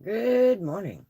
Good morning.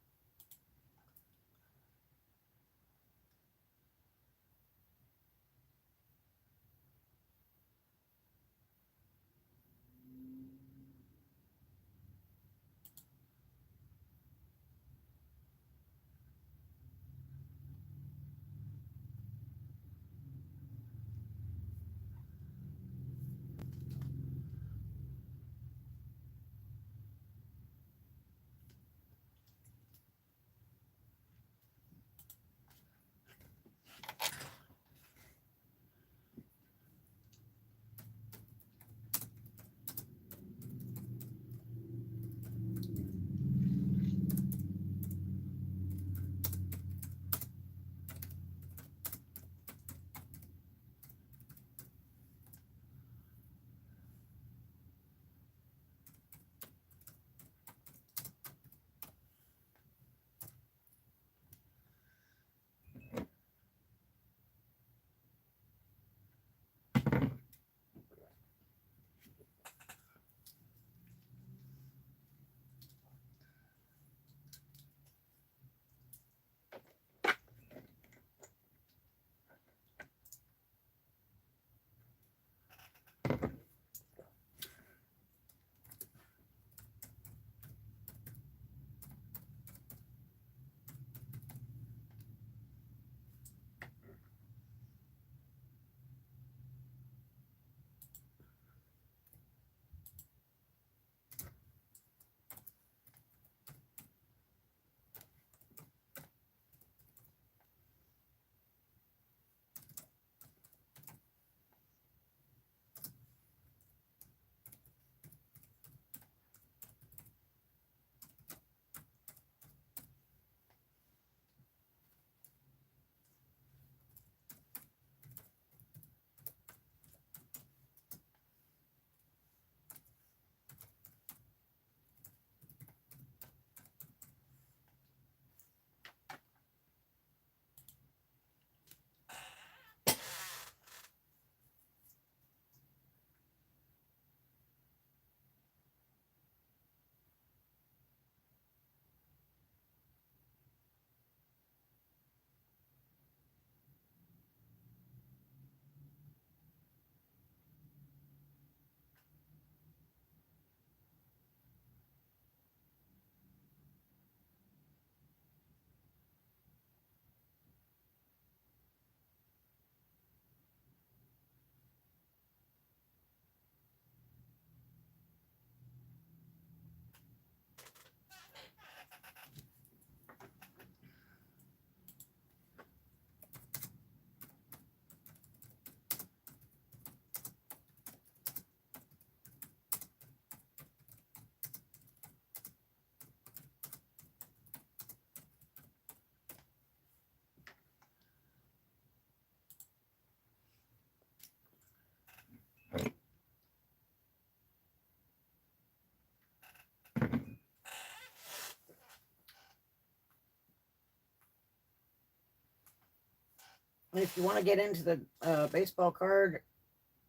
If you want to get into the baseball card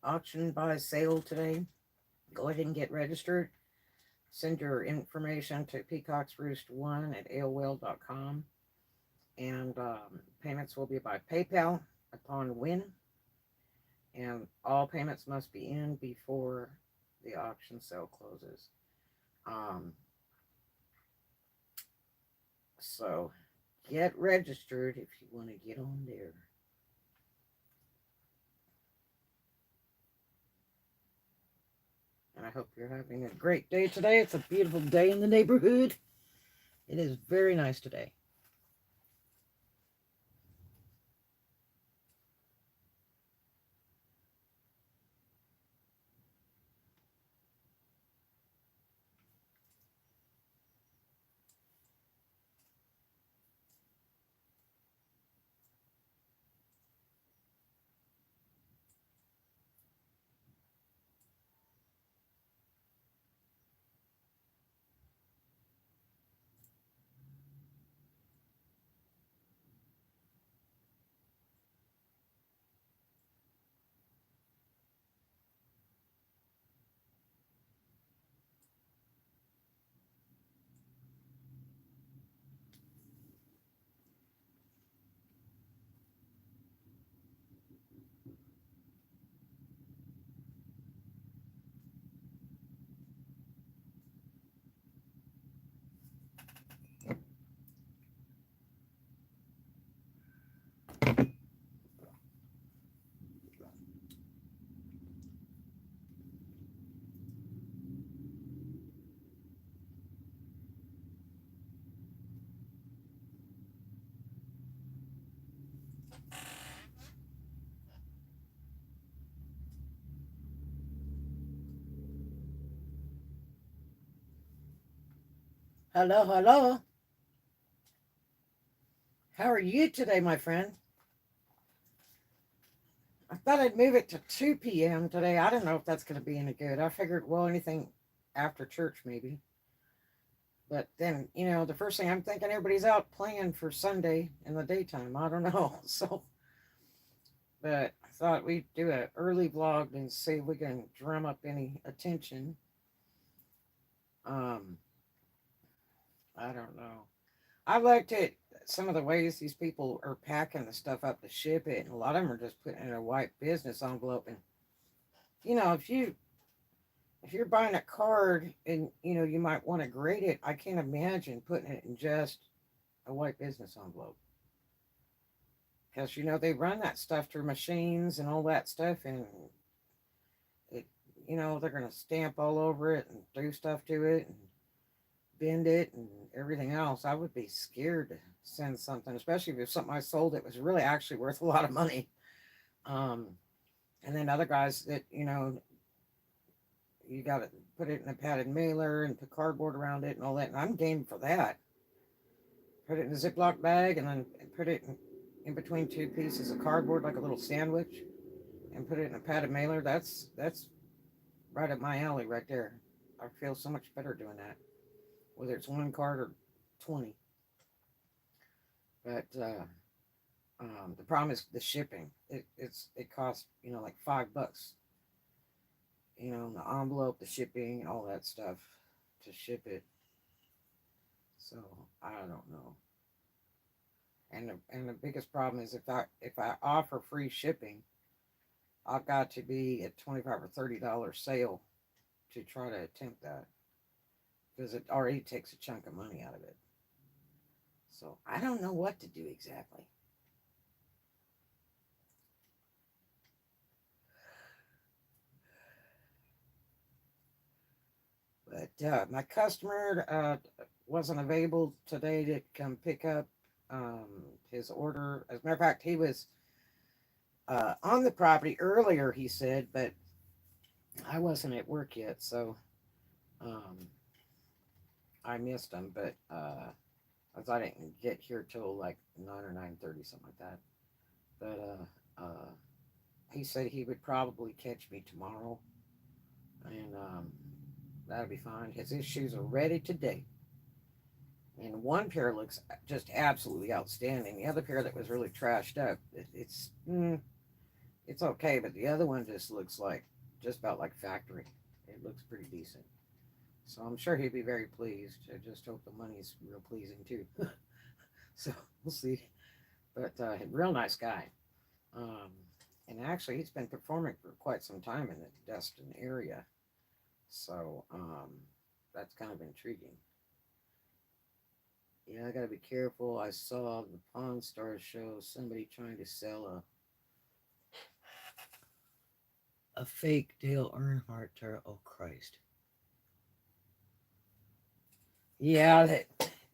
auction by sale today, go ahead and get registered. Send your information to peacocksroost1 at AOL.com. And payments will be by PayPal upon win. And all payments must be in before the auction sale closes. Um, so get registered if you want to get on there. And I hope you're having a great day today. It's a beautiful day in the neighborhood. It is very nice today. Hello, hello. How are you today, my friend? I thought I'd move it to 2 p.m. today. I don't know if that's going to be any good. I figured, well, anything after church, maybe. But then, the first thing I'm thinking, everybody's out playing for Sunday in the daytime. I don't know. So, but I thought we'd do an early vlog and see if we can drum up any attention. Um, I don't know. I looked at some of the ways these people are packing the stuff up to ship it, and a lot of them are just putting it in a white business envelope. And if you're buying a card and you might want to grade it, I can't imagine putting it in just a white business envelope, because they run that stuff through machines and all that stuff, and it they're going to stamp all over it and do stuff to it and bend it and everything else. I would be scared to send something, especially if it's something I sold that was really actually worth a lot of money. Um, and then other guys that, you got to put it in a padded mailer and put cardboard around it and all that. And I'm game for that. Put it in a Ziploc bag and then put it in between two pieces of cardboard like a little sandwich and put it in a padded mailer. That's right up my alley right there. I feel so much better doing that, whether it's one card or 20. But the problem is the shipping. It costs like $5. The envelope, the shipping, all that stuff to ship it. So I don't know. And the biggest problem is if I offer free shipping, I've got to be at $25 or $30 sale to try to attempt that, because it already takes a chunk of money out of it. So I don't know what to do exactly. But my customer wasn't available today to come pick up his order. As a matter of fact, he was on the property earlier, he said, but I wasn't at work yet, so um, I missed him. But I thought I didn't get here till like 9 or 9:30, something like that. But he said he would probably catch me tomorrow, and that'll be fine. His shoes are ready today. And one pair looks just absolutely outstanding. The other pair that was really trashed up, it's okay, but the other one just looks like just about like factory. It looks pretty decent. So I'm sure he'd be very pleased. I just hope the money's real pleasing too. So we'll see. But real nice guy. Um, and actually, he's been performing for quite some time in the Destin area. So that's kind of intriguing. Yeah, I gotta be careful. I saw the Pawn Stars show somebody trying to sell a fake Dale Earnhardt tarot. Oh Christ! Yeah,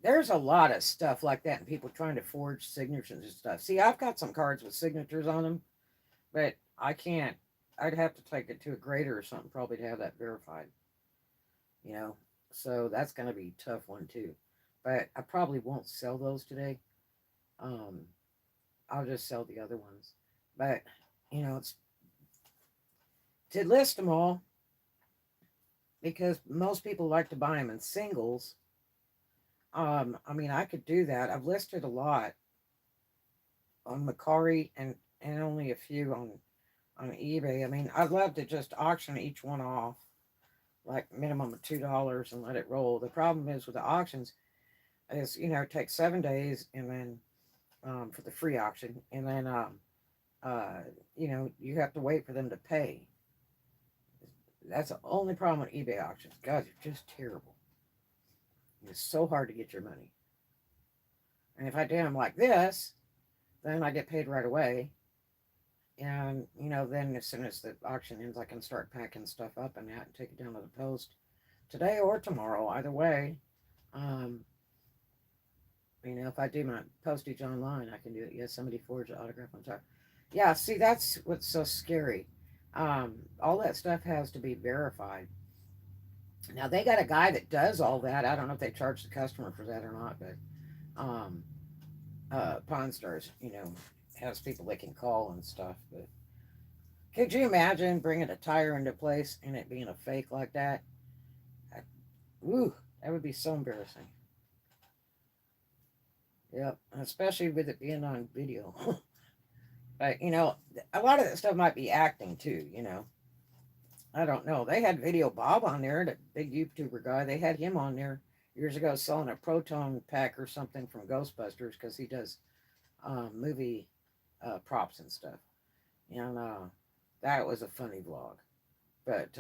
there's a lot of stuff like that, and people trying to forge signatures and stuff. See, I've got some cards with signatures on them, but I can't. I'd have to take it to a grader or something probably to have that verified. You know, so that's gonna be a tough one too. But I probably won't sell those today. Um, I'll just sell the other ones. But it's to list them all, because most people like to buy them in singles. I mean, I could do that. I've listed a lot on Macari and only a few on eBay. I mean, I'd love to just auction each one off, like minimum of $2 and let it roll. The problem is with the auctions is it takes 7 days, and then for the free auction, and then uh, you have to wait for them to pay. That's the only problem with eBay auctions. God, they're just terrible. It's so hard to get your money. And if I do them like this, then I get paid right away. And, then as soon as the auction ends, I can start packing stuff up and that and take it down to the post today or tomorrow, either way. Um, if I do my postage online, I can do it. Yes, somebody forged an autograph on top. Yeah, see, that's what's so scary. All that stuff has to be verified. Now they got a guy that does all that. I don't know if they charge the customer for that or not, but um, Pawn Stars, has people they can call and stuff. But could you imagine bringing a tire into place and it being a fake like that? I, Ooh, that would be so embarrassing. Yep, especially with it being on video. But a lot of that stuff might be acting too. I don't know. They had Video Bob on there, the big YouTuber guy. They had him on there years ago selling a proton pack or something from Ghostbusters because he does movie props and stuff. And that was a funny vlog. But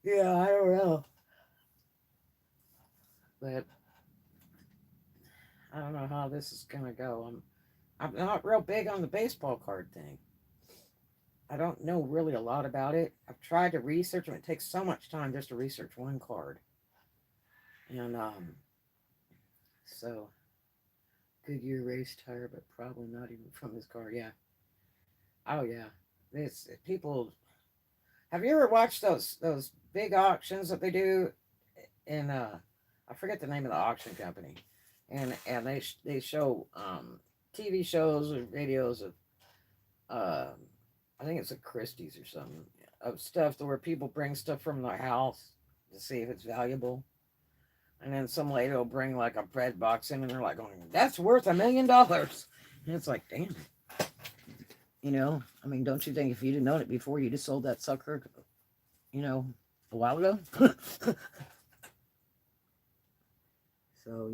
yeah, I don't know. But I don't know how this is gonna go. I'm not real big on the baseball card thing. I don't know really a lot about it. I've tried to research them. It takes so much time just to research one card. And so Goodyear race tire, but probably not even from this car. Yeah. Oh yeah. This people. Have you ever watched those big auctions that they do in I forget the name of the auction company, and they show TV shows or videos of um I think it's a Christie's or something of stuff where people bring stuff from their house to see if it's valuable. And then some lady will bring like a bread box in and they're like going, that's worth $1 million. And it's like, damn. I mean, don't you think if you'd have known it before, you'd have sold that sucker, you know, a while ago? So,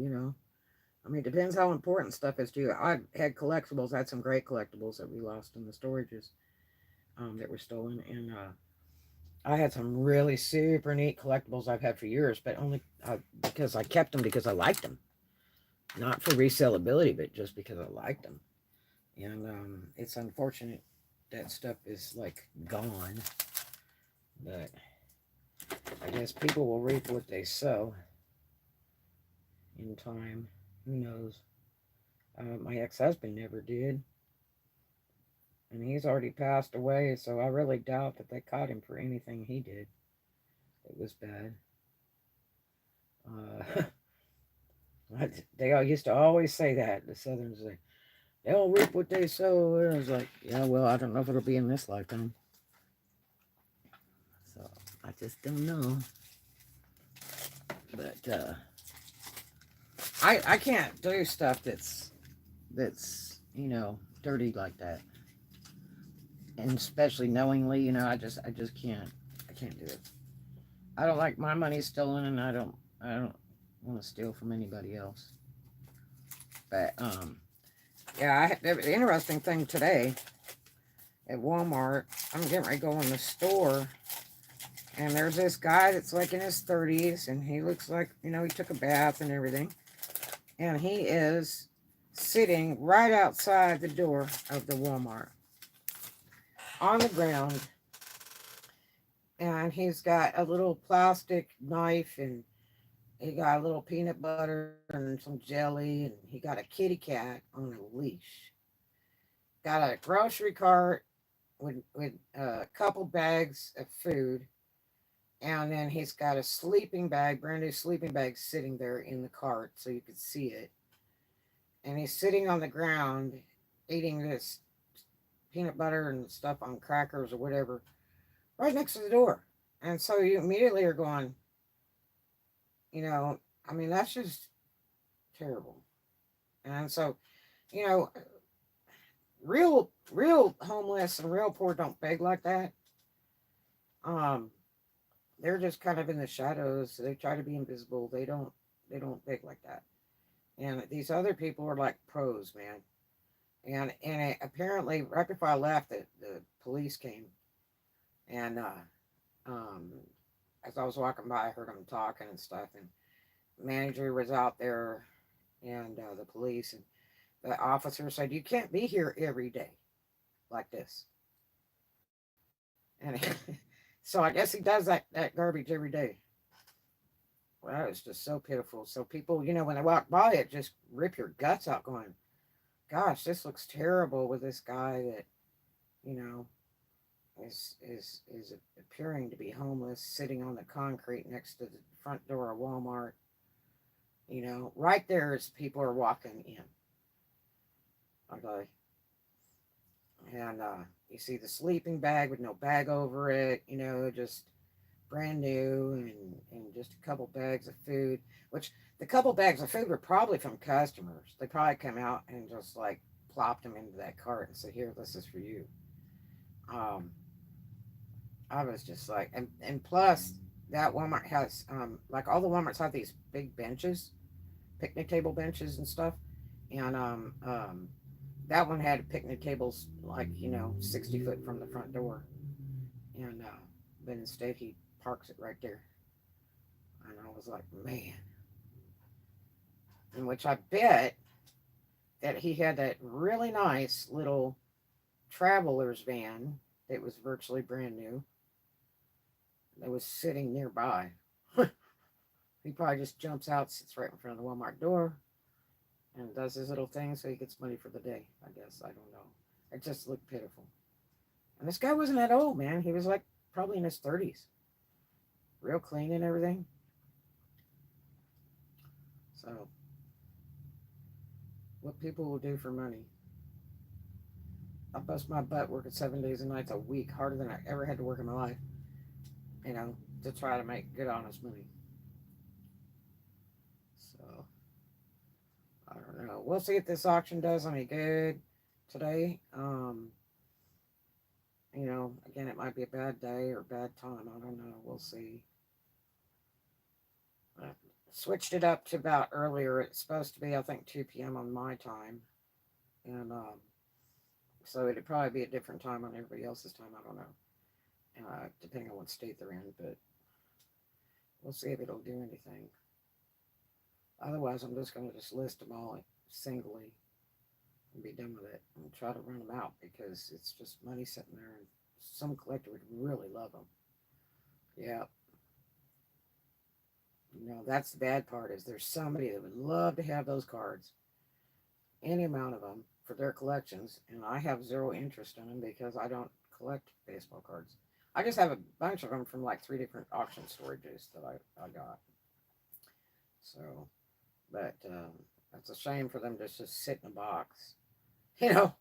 I mean, it depends how important stuff is to you. I had collectibles, I had some great collectibles that we lost in the storages that were stolen. And I had some really super neat collectibles I've had for years, but only because I kept them because I liked them. Not for resellability, but just because I liked them. And it's unfortunate that stuff is like gone. But I guess people will reap what they sow in time. Who knows? My ex-husband never did. And he's already passed away, so I really doubt that they caught him for anything he did. It was bad. Uh, they all used to always say that. The Southerners say, they'll reap what they sow. And I was like, yeah, well, I don't know if it'll be in this lifetime. So I just don't know. But I can't do stuff that's dirty like that. And especially knowingly, I just can't do it. I don't like my money stolen, and I don't want to steal from anybody else. But yeah, the interesting thing today at Walmart, I'm getting ready to go in the store, and there's this guy that's like in his 30s, and he looks like, he took a bath and everything, and he is sitting right outside the door of the Walmart on the ground, and he's got a little plastic knife, and he got a little peanut butter and some jelly, and he got a kitty cat on a leash. Got a grocery cart with a couple bags of food, and then he's got a sleeping bag, brand new sleeping bag, sitting there in the cart so you could see it. And he's sitting on the ground eating this peanut butter and stuff on crackers or whatever right next to the door. And so you immediately are going, I mean, that's just terrible. And so, you know, real homeless and real poor don't beg like that. Um, they're just kind of in the shadows. They try to be invisible. They don't beg like that. And these other people are like pros, man. And apparently, right before I left, the police came, and um, as I was walking by, I heard them talking and stuff, and the manager was out there, and the police, and the officer said, "You can't be here every day like this." And so I guess he does that garbage every day. Well, it's just so pitiful. So people, when they walk by it, just rip your guts out, going, "Gosh, this looks terrible with this guy that, you know, is appearing to be homeless, sitting on the concrete next to the front door of Walmart. You know, right there as people are walking in. Okay, and you see the sleeping bag with no bag over it. You know, just brand new, and just a couple bags of food. Which the couple bags of food were probably from customers. They probably come out and just like plopped them into that cart and said, "Here, this is for you." Um, I was just like, and plus that Walmart has like all the Walmarts have these big benches, picnic table benches and stuff, and that one had picnic tables like 60 foot from the front door, and but instead he parks it right there, and I was like, man, in which I bet that he had that really nice little traveler's van that was virtually brand new that was sitting nearby. He probably just jumps out, sits right in front of the Walmart door, and does his little thing so he gets money for the day. I guess I don't know. It just looked pitiful. And this guy wasn't that old, man. He was like probably in his 30s, real clean and everything. So, what people will do for money. I bust my butt working 7 days and nights a week, harder than I ever had to work in my life. You know, to try to make good, honest money. So, I don't know. We'll see if this auction does any good today. Again, it might be a bad day or bad time. I don't know. We'll see. I switched it up to about earlier. It's supposed to be, I think, 2 p.m. on my time. And so it'd probably be a different time on everybody else's time. I don't know. Depending on what state they're in. But we'll see if it'll do anything. Otherwise, I'm just going to just list them all singly and be done with it and try to run them out because it's just money sitting there and some collector would really love them. Yeah. That's the bad part is there's somebody that would love to have those cards, any amount of them for their collections, and I have zero interest in them because I don't collect baseball cards. I just have a bunch of them from like 3 different auction storages that I got. So, but it's a shame for them to just sit in a box. You know,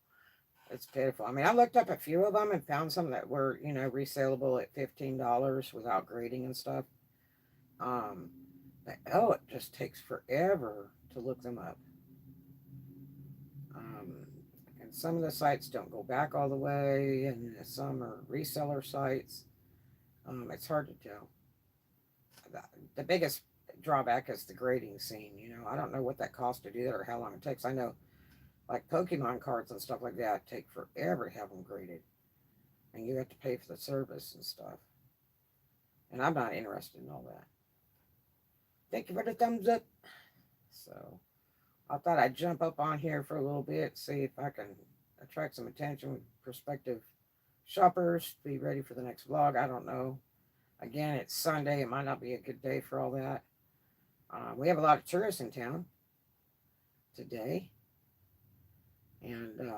it's pitiful. I mean, I looked up a few of them and found some that were, resaleable at $15 without grading and stuff. It just takes forever to look them up. And some of the sites don't go back all the way, and some are reseller sites. It's hard to tell. The biggest drawback is the grading scene. I don't know what that costs to do that or how long it takes. I know, like Pokemon cards and stuff like that, take forever to have them graded, and you have to pay for the service and stuff. And I'm not interested in all that. Thank you for the thumbs up. So I thought I'd jump up on here for a little bit, see if I can attract some attention with prospective shoppers. Be ready for the next vlog. I don't know. Again, it's Sunday. It might not be a good day for all that. We have a lot of tourists in town today. And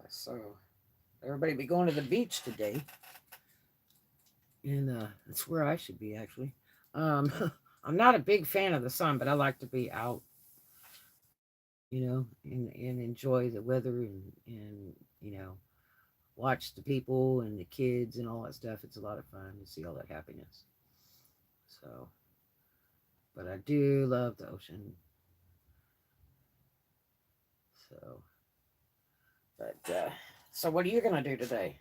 so everybody be going to the beach today. And that's where I should be, actually. I'm not a big fan of the sun, but I like to be out, and enjoy the weather and watch the people and the kids and all that stuff. It's a lot of fun to see all that happiness. So, but I do love the ocean. So, so what are you going to do today?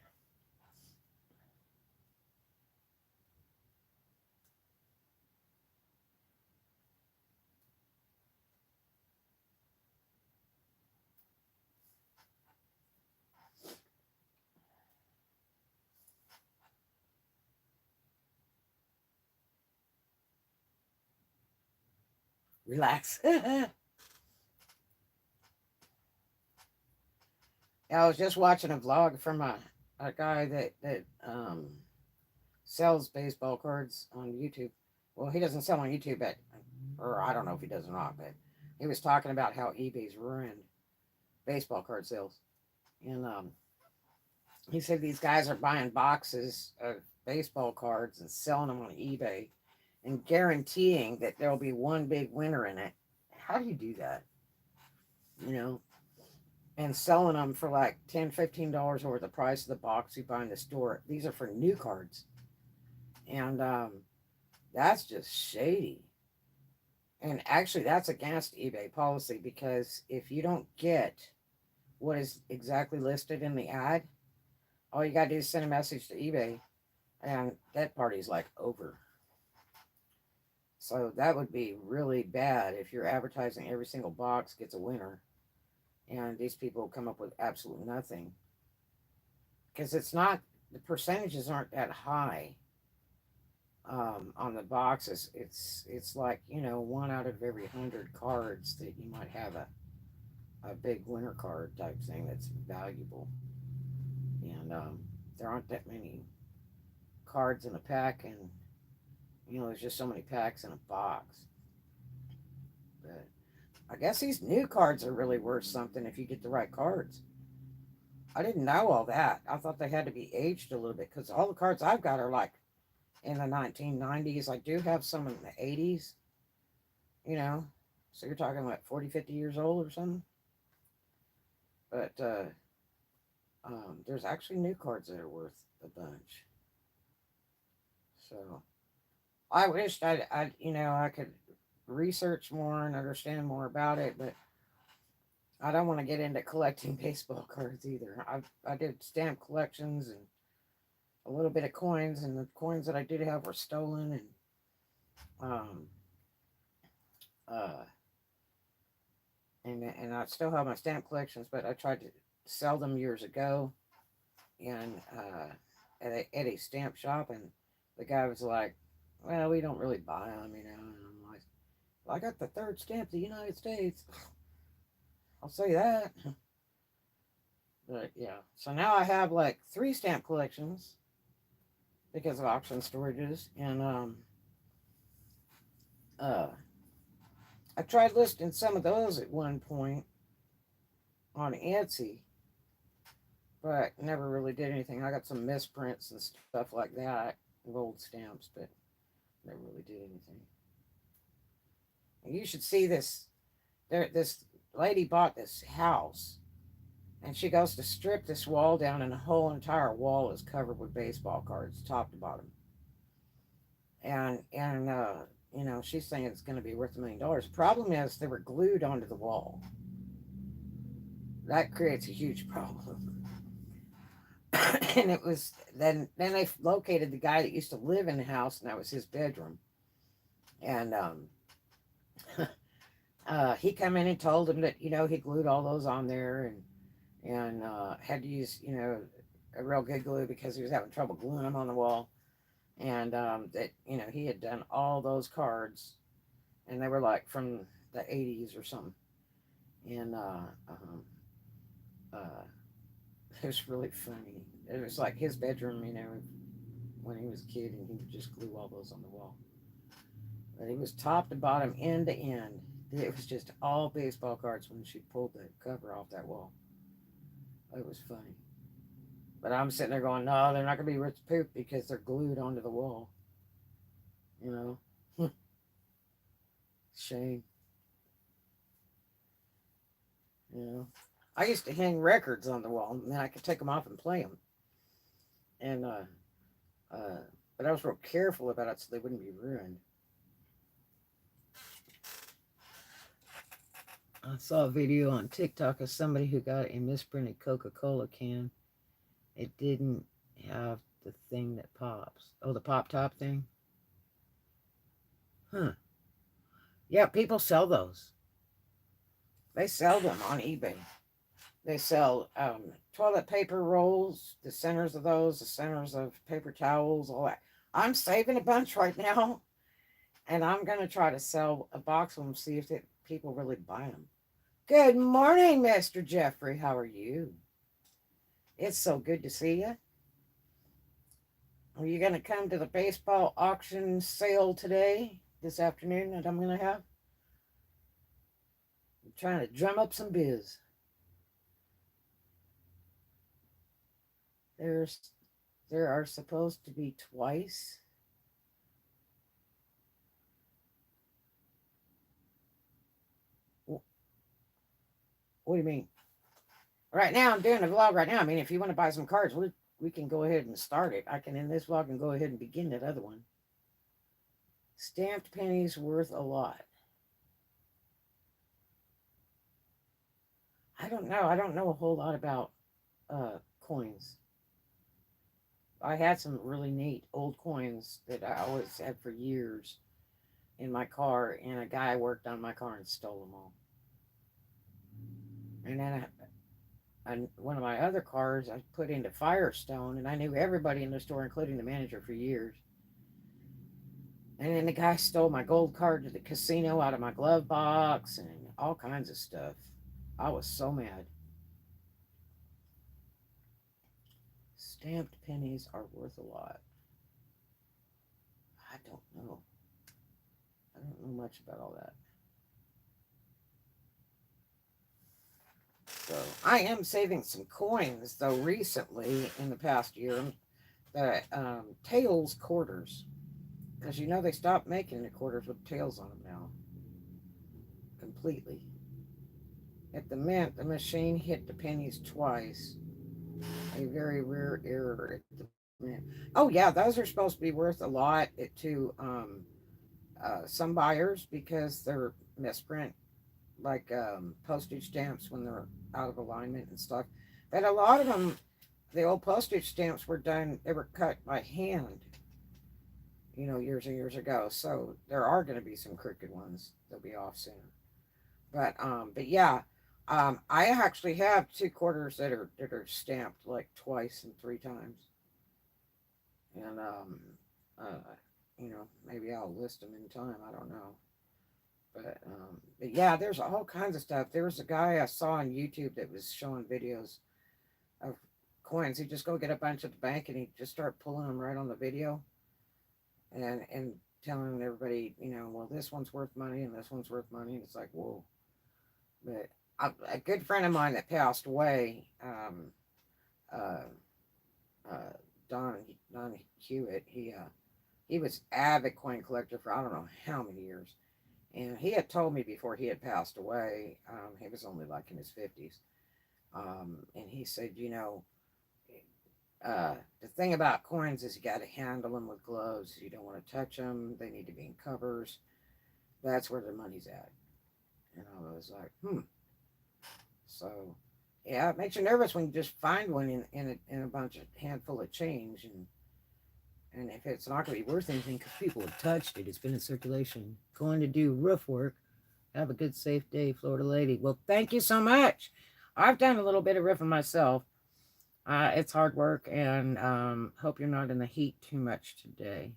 Relax. I was just watching a vlog from a guy that sells baseball cards on YouTube. Well, he doesn't sell on YouTube, or I don't know if he does or not, but he was talking about how eBay's ruined baseball card sales. And He said these guys are buying boxes of baseball cards and selling them on eBay and guaranteeing that there'll be one big winner in it. How do you do that? You know, and selling them for like $10, $15 over the price of the box you buy in the store. These are for new cards. And that's just shady. And actually, that's against eBay policy because if you don't get what is exactly listed in the ad, all you got to do is send a message to eBay and that party's like over. So that would be really bad if you're advertising every single box gets a winner and these people come up with absolutely nothing. Because it's not, the percentages aren't that high on the boxes. It's like, you know, one out of every 100 cards that you might have a big winner card type thing that's valuable. And there aren't that many cards in a pack, and you know, there's just so many packs in a box. But I guess these new cards are really worth something if you get the right cards. I didn't know all that. I thought they had to be aged a little bit because all the cards I've got are like in the 1990s. I do have some in the 80s, you know. So you're talking like 40, 50 years old or something. But there's actually new cards that are worth a bunch. So I wished you know, I could research more and understand more about it, but I don't want to get into collecting baseball cards either. I did stamp collections and a little bit of coins, and the coins that I did have were stolen, and um uh and I still have my stamp collections, but I tried to sell them years ago, and at a stamp shop, and the guy was like, "Well, we don't really buy them, you know." And I'm like, "Well, I got the third stamp of the United States. I'll say that." But yeah, so now I have like three stamp collections because of auction storages, and uh, I tried listing some of those at one point on Etsy, but never really did anything. I got some misprints and stuff like that of old stamps, but never really did anything. And you should see this. This lady bought this house, and she goes to strip this wall down, and the whole entire wall is covered with baseball cards, top to bottom. And you know, she's saying it's going to be worth $1 million. Problem is, they were glued onto the wall. That creates a huge problem. And it was then they located the guy that used to live in the house, and that was his bedroom. And he come in and told him that, you know, he glued all those on there, and had to use, you know, a real good glue because he was having trouble gluing them on the wall. And that, you know, he had done all those cards, and they were like from the 80s or something. And uh, it was really funny. It was like his bedroom, you know, when he was a kid, and he would just glue all those on the wall. But it was top to bottom, end to end. It was just all baseball cards when she pulled the cover off that wall. It was funny. But I'm sitting there going, no, they're not going to be rich poop because they're glued onto the wall. You know? Shame. You know? I used to hang records on the wall, and then I could take them off and play them. And, uh, but I was real careful about it so they wouldn't be ruined. I saw a video on TikTok of somebody who got a misprinted Coca-Cola can. It didn't have the thing that pops. Oh, the pop top thing? Huh. Yeah, people sell those. They sell them on eBay. They sell toilet paper rolls, the centers of those, the centers of paper towels, all that. I'm saving a bunch right now, and I'm going to try to sell a box of them, see if people really buy them. Good morning, Mr. Jeffrey. How are you? It's so good to see you. Are you going to come to the baseball auction sale today, this afternoon, that I'm going to have? I'm trying to drum up some biz. There's there are supposed to be twice. What do you mean? Right now, I'm doing a vlog right now. I mean, if you want to buy some cards, we can go ahead and start it. I can end this vlog and go ahead and begin that other one. Stamped pennies worth a lot. I don't know. I don't know a whole lot about coins. I had some really neat old coins that I always had for years in my car, and a guy worked on my car and stole them all. And then one of my other cars I put into Firestone, and I knew everybody in the store, including the manager, for years. And then the guy stole my gold card to the casino out of my glove box and all kinds of stuff. I was so mad. Stamped pennies are worth a lot. I don't know. I don't know much about all that. So I am saving some coins, though, recently in the past year. The tails quarters. Because you know they stopped making the quarters with tails on them now. Completely. At the mint, the machine hit the pennies twice. A very rare error at the mint. Oh yeah, those are supposed to be worth a lot to some buyers because they're misprint, like postage stamps when they're out of alignment and stuff. But a lot of them, the old postage stamps were done, they were cut by hand, years and years ago. So there are going to be some crooked ones. They'll be off soon. But yeah, I actually have two quarters that are stamped like twice and three times, and maybe I'll list them in time. I don't know, but yeah, there's all kinds of stuff. There was a guy I saw on YouTube that was showing videos of coins. He'd just go get a bunch at the bank and he'd just start pulling them right on the video, and telling everybody, well, this one's worth money and this one's worth money. And it's like, whoa. But a good friend of mine that passed away, uh, uh, Don Hewitt, he was avid coin collector for I don't know how many years, and he had told me before he had passed away, he was only like in his 50s, and he said, the thing about coins is you got to handle them with gloves. You don't want to touch them. They need to be in covers. That's where the money's at. And I was like, So, yeah, it makes you nervous when you just find one in a bunch of handful of change, and if it's not going to be worth anything because people have touched it, it's been in circulation. Going to do roof work. Have a good, safe day, Florida lady. Well, thank you so much. I've done a little bit of roofing myself. It's hard work, and hope you're not in the heat too much today.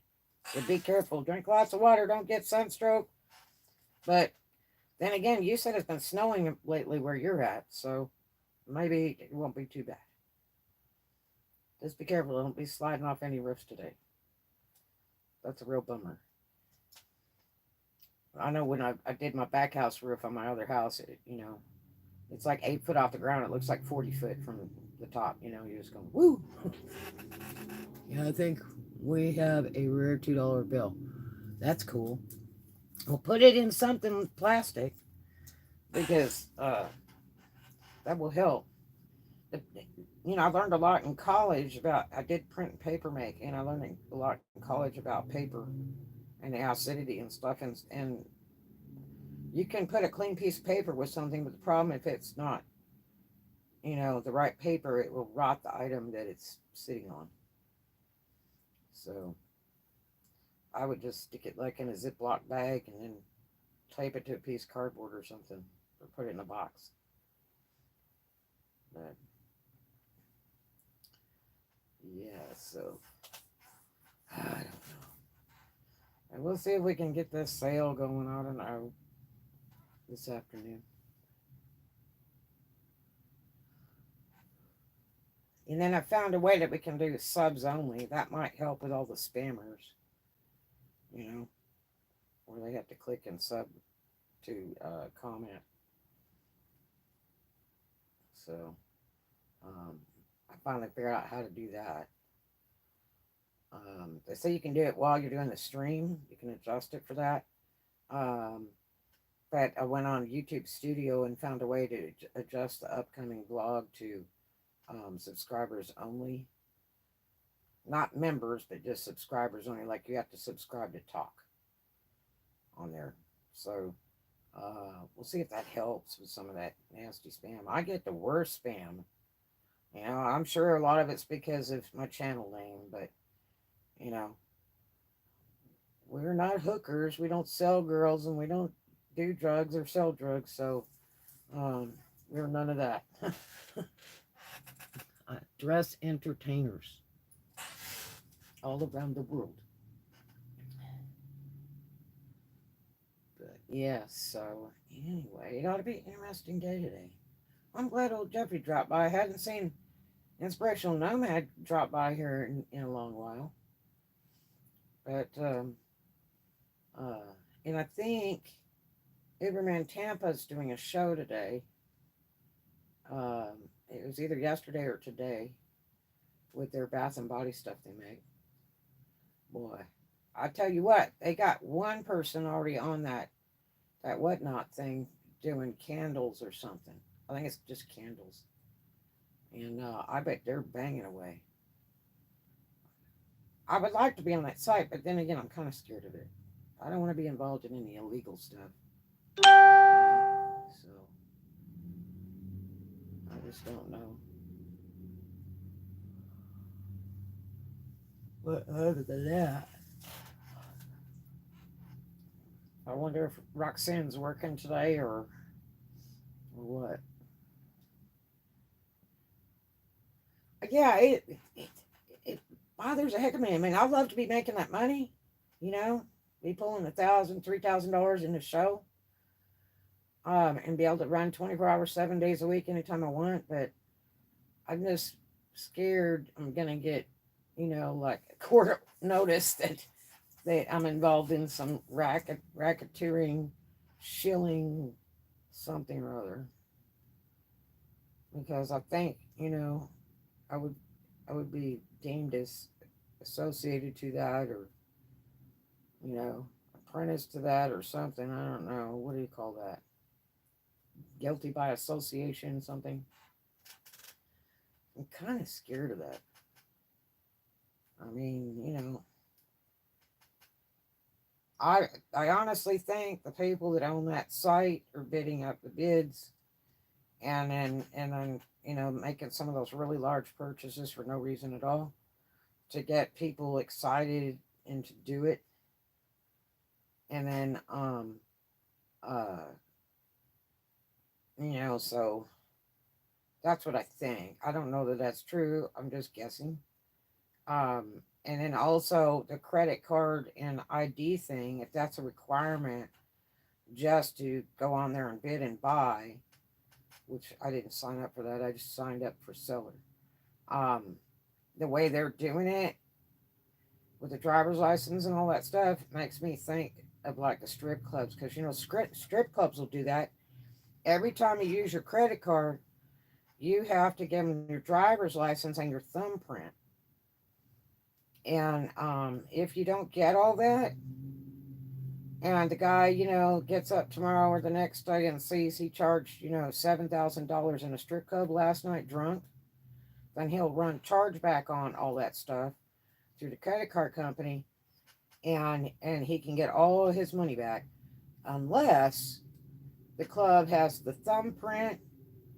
So be careful. Drink lots of water. Don't get sunstroke. But then again, you said it's been snowing lately where you're at, so maybe it won't be too bad. Just be careful. Don't be sliding off any roofs today. That's a real bummer. I know when I did my back house roof on my other house, it's like 8 foot off the ground. It looks like 40 foot from the top. You're just going, woo. Yeah, I think we have a rare $2 bill. That's cool. We'll put it in something plastic because that will help. I learned a lot in college about, I did print and paper make, and I learned a lot in college about paper and the acidity and stuff. And you can put a clean piece of paper with something, but the problem if it's not, the right paper, it will rot the item that it's sitting on. So I would just stick it like in a Ziploc bag and then tape it to a piece of cardboard or something, or put it in a box. But yeah, so I don't know. And we'll see if we can get this sale going. I don't know, this afternoon. And then I found a way that we can do subs only. That might help with all the spammers, where they have to click and sub to comment. So I finally figured out how to do that. They say you can do it while you're doing the stream. You can adjust it for that. Um, but I went on YouTube Studio and found a way to adjust the upcoming vlog to subscribers only. Not members, but just subscribers only. Like you have to subscribe to talk on there. So we'll see if that helps with some of that nasty spam. I get the worst spam. You know, I'm sure a lot of it's because of my channel name, but you know, we're not hookers. We don't sell girls, and we don't do drugs or sell drugs. So we're none of that. Dress entertainers all around the world. But yeah, so anyway, it ought to be an interesting day today. I'm glad old Jeffrey dropped by. I hadn't seen Inspirational Nomad drop by here in a long while. But, and I think Iberman Tampa's doing a show today. It was either yesterday or today with their bath and body stuff they make. Boy, I tell you what, they got one person already on that whatnot thing doing candles or something. I think it's just candles. And I bet they're banging away. I would like to be on that site, but then again, I'm kind of scared of it. I don't want to be involved in any illegal stuff. So, I just don't know. But other than that, I wonder if Roxanne's working today or what. Yeah, it bothers the heck of me. I mean, I'd love to be making that money, you know, be pulling $1,000, $3,000 in the show, and be able to run 24 hours, 7 days a week, anytime I want. But I'm just scared I'm gonna get, you know, like a court notice that I'm involved in some racketeering, shilling, something or other. Because I think, you know, I would be deemed as associated to that, or you know, apprentice to that or something. I don't know. What do you call that? Guilty by association, something. I'm kind of scared of that. I mean, you know, I honestly think the people that own that site are bidding up the bids, and then you know, making some of those really large purchases for no reason at all to get people excited and to do it. And then uh you know, so that's what I think. I don't know that that's true. I'm just guessing. And then also the credit card and ID thing, if that's a requirement just to go on there and bid and buy, which I didn't sign up for that. I just signed up for seller. The way they're doing it with the driver's license and all that stuff makes me think of like the strip clubs, because you know, strip clubs will do that. Every time you use your credit card, you have to give them your driver's license and your thumbprint. And if you don't get all that, and the guy, you know, gets up tomorrow or the next day and sees he charged, you know, $7,000 in a strip club last night drunk, then he'll run chargeback on all that stuff through the credit card company, and he can get all of his money back, unless the club has the thumbprint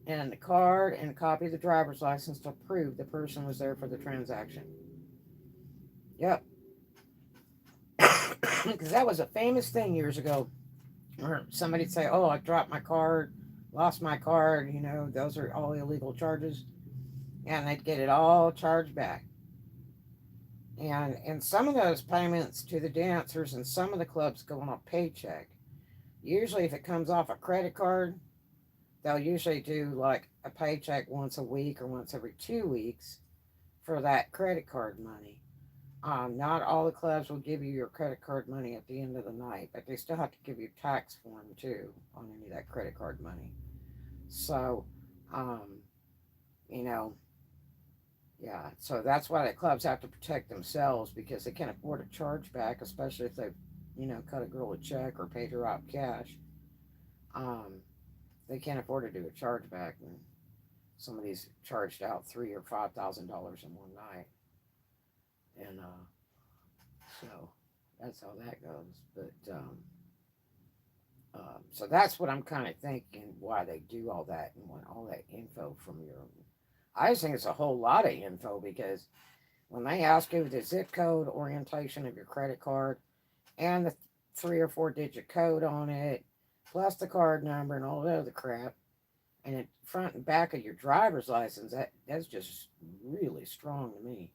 and the card and a copy of the driver's license to prove the person was there for the transaction. Yep. Because that was a famous thing years ago, where somebody'd say, oh, I dropped my card, lost my card, you know, those are all illegal charges, and they'd get it all charged back. And some of those payments to the dancers and some of the clubs go on a paycheck. Usually if it comes off a credit card, they'll usually do like a paycheck once a week or once every 2 weeks for that credit card money. Not all the clubs will give you your credit card money at the end of the night, but they still have to give you tax form too on any of that credit card money. So, you know, Yeah, so that's why the clubs have to protect themselves because they can't afford a chargeback, especially if they've, cut a girl a check or paid her out cash. Um, they can't afford to do a chargeback, and somebody's charged out $3,000 or $5,000 in one night, and so that's how that goes. But so that's what I'm kind of thinking why they do all that and want all that info from your. I just think it's a whole lot of info because when they ask you the zip code, orientation of your credit card, and the 3 or 4 digit code on it, plus the card number and all that other crap, and the front and back of your driver's license, that's just really strong to me.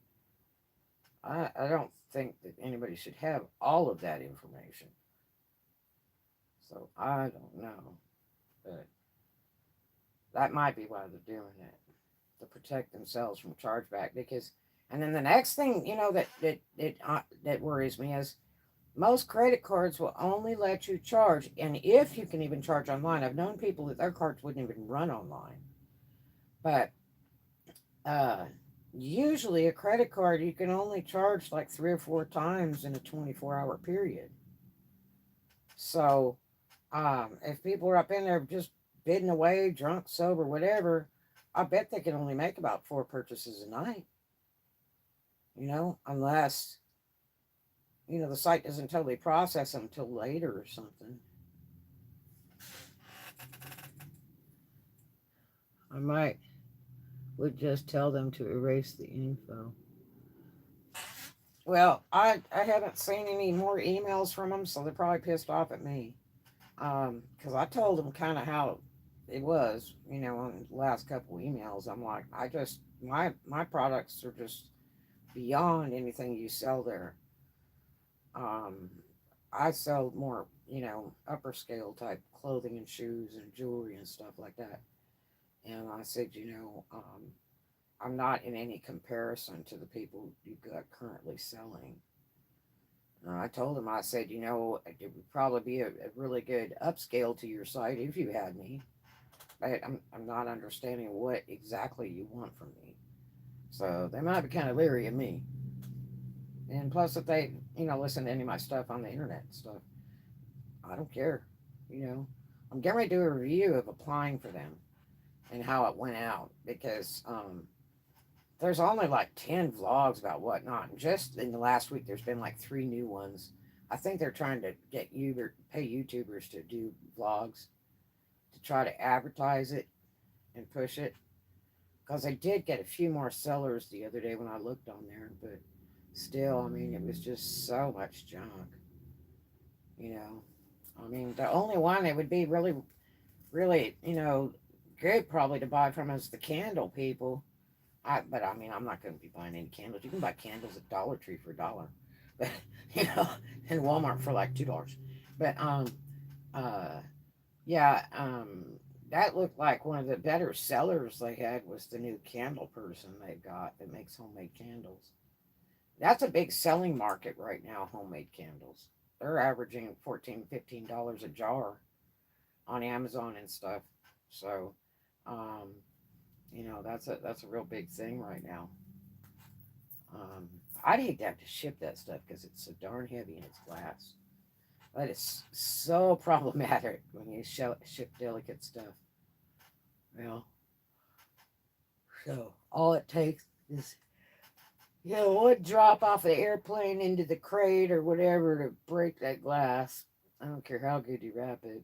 I don't think that anybody should have all of that information. So I don't know, but that might be why they're doing it to protect themselves from chargeback. Because, and then the next thing that worries me is most credit cards will only let you charge, and if you can even charge online. I've known people that their cards wouldn't even run online, but uh, usually a credit card you can only charge like 3 or 4 times in a 24-hour period. So if people are up in there just bidding away, drunk, sober, whatever, I bet they can only make about 4 purchases a night, unless, the site doesn't totally process them until later or something. I might would just tell them to erase the info. Well, I haven't seen any more emails from them, so they're probably pissed off at me. Because I told them kind of how it was, on the last couple emails. I'm like, my products are just beyond anything you sell there. Um, I sell more, upper scale type clothing and shoes and jewelry and stuff like that. And I said, I'm not in any comparison to the people you've got currently selling. I told him, I said, it would probably be a really good upscale to your site if you had me. But I'm not understanding what exactly you want from me. So they might be kind of leery of me. And plus, if they, listen to any of my stuff on the internet and stuff, I don't care. You know, I'm getting ready to do a review of applying for them and how it went out because there's only like 10 vlogs about whatnot. And just in the last week, there's been like 3 new ones. I think they're trying to get you to pay YouTubers to do vlogs to try to advertise it and push it. Because I did get a few more sellers the other day when I looked on there, but still, I mean, it was just so much junk. You know, I mean, the only one that would be really, really, good probably to buy from is the candle people. But I mean, I'm not going to be buying any candles. You can buy candles at Dollar Tree for $1, but you know, and Walmart for like $2. But uh, yeah, that looked like one of the better sellers they had was the new candle person they've got that makes homemade candles. That's a big selling market right now. Homemade candles. They're averaging $14, $15 a jar on Amazon and stuff. So, um, that's a real big thing right now. Um, I'd hate to have to ship that stuff because it's so darn heavy and it's glass. But it's so problematic when you ship delicate stuff. Well, so all it takes is, one drop off the airplane into the crate or whatever to break that glass. I don't care how good you wrap it,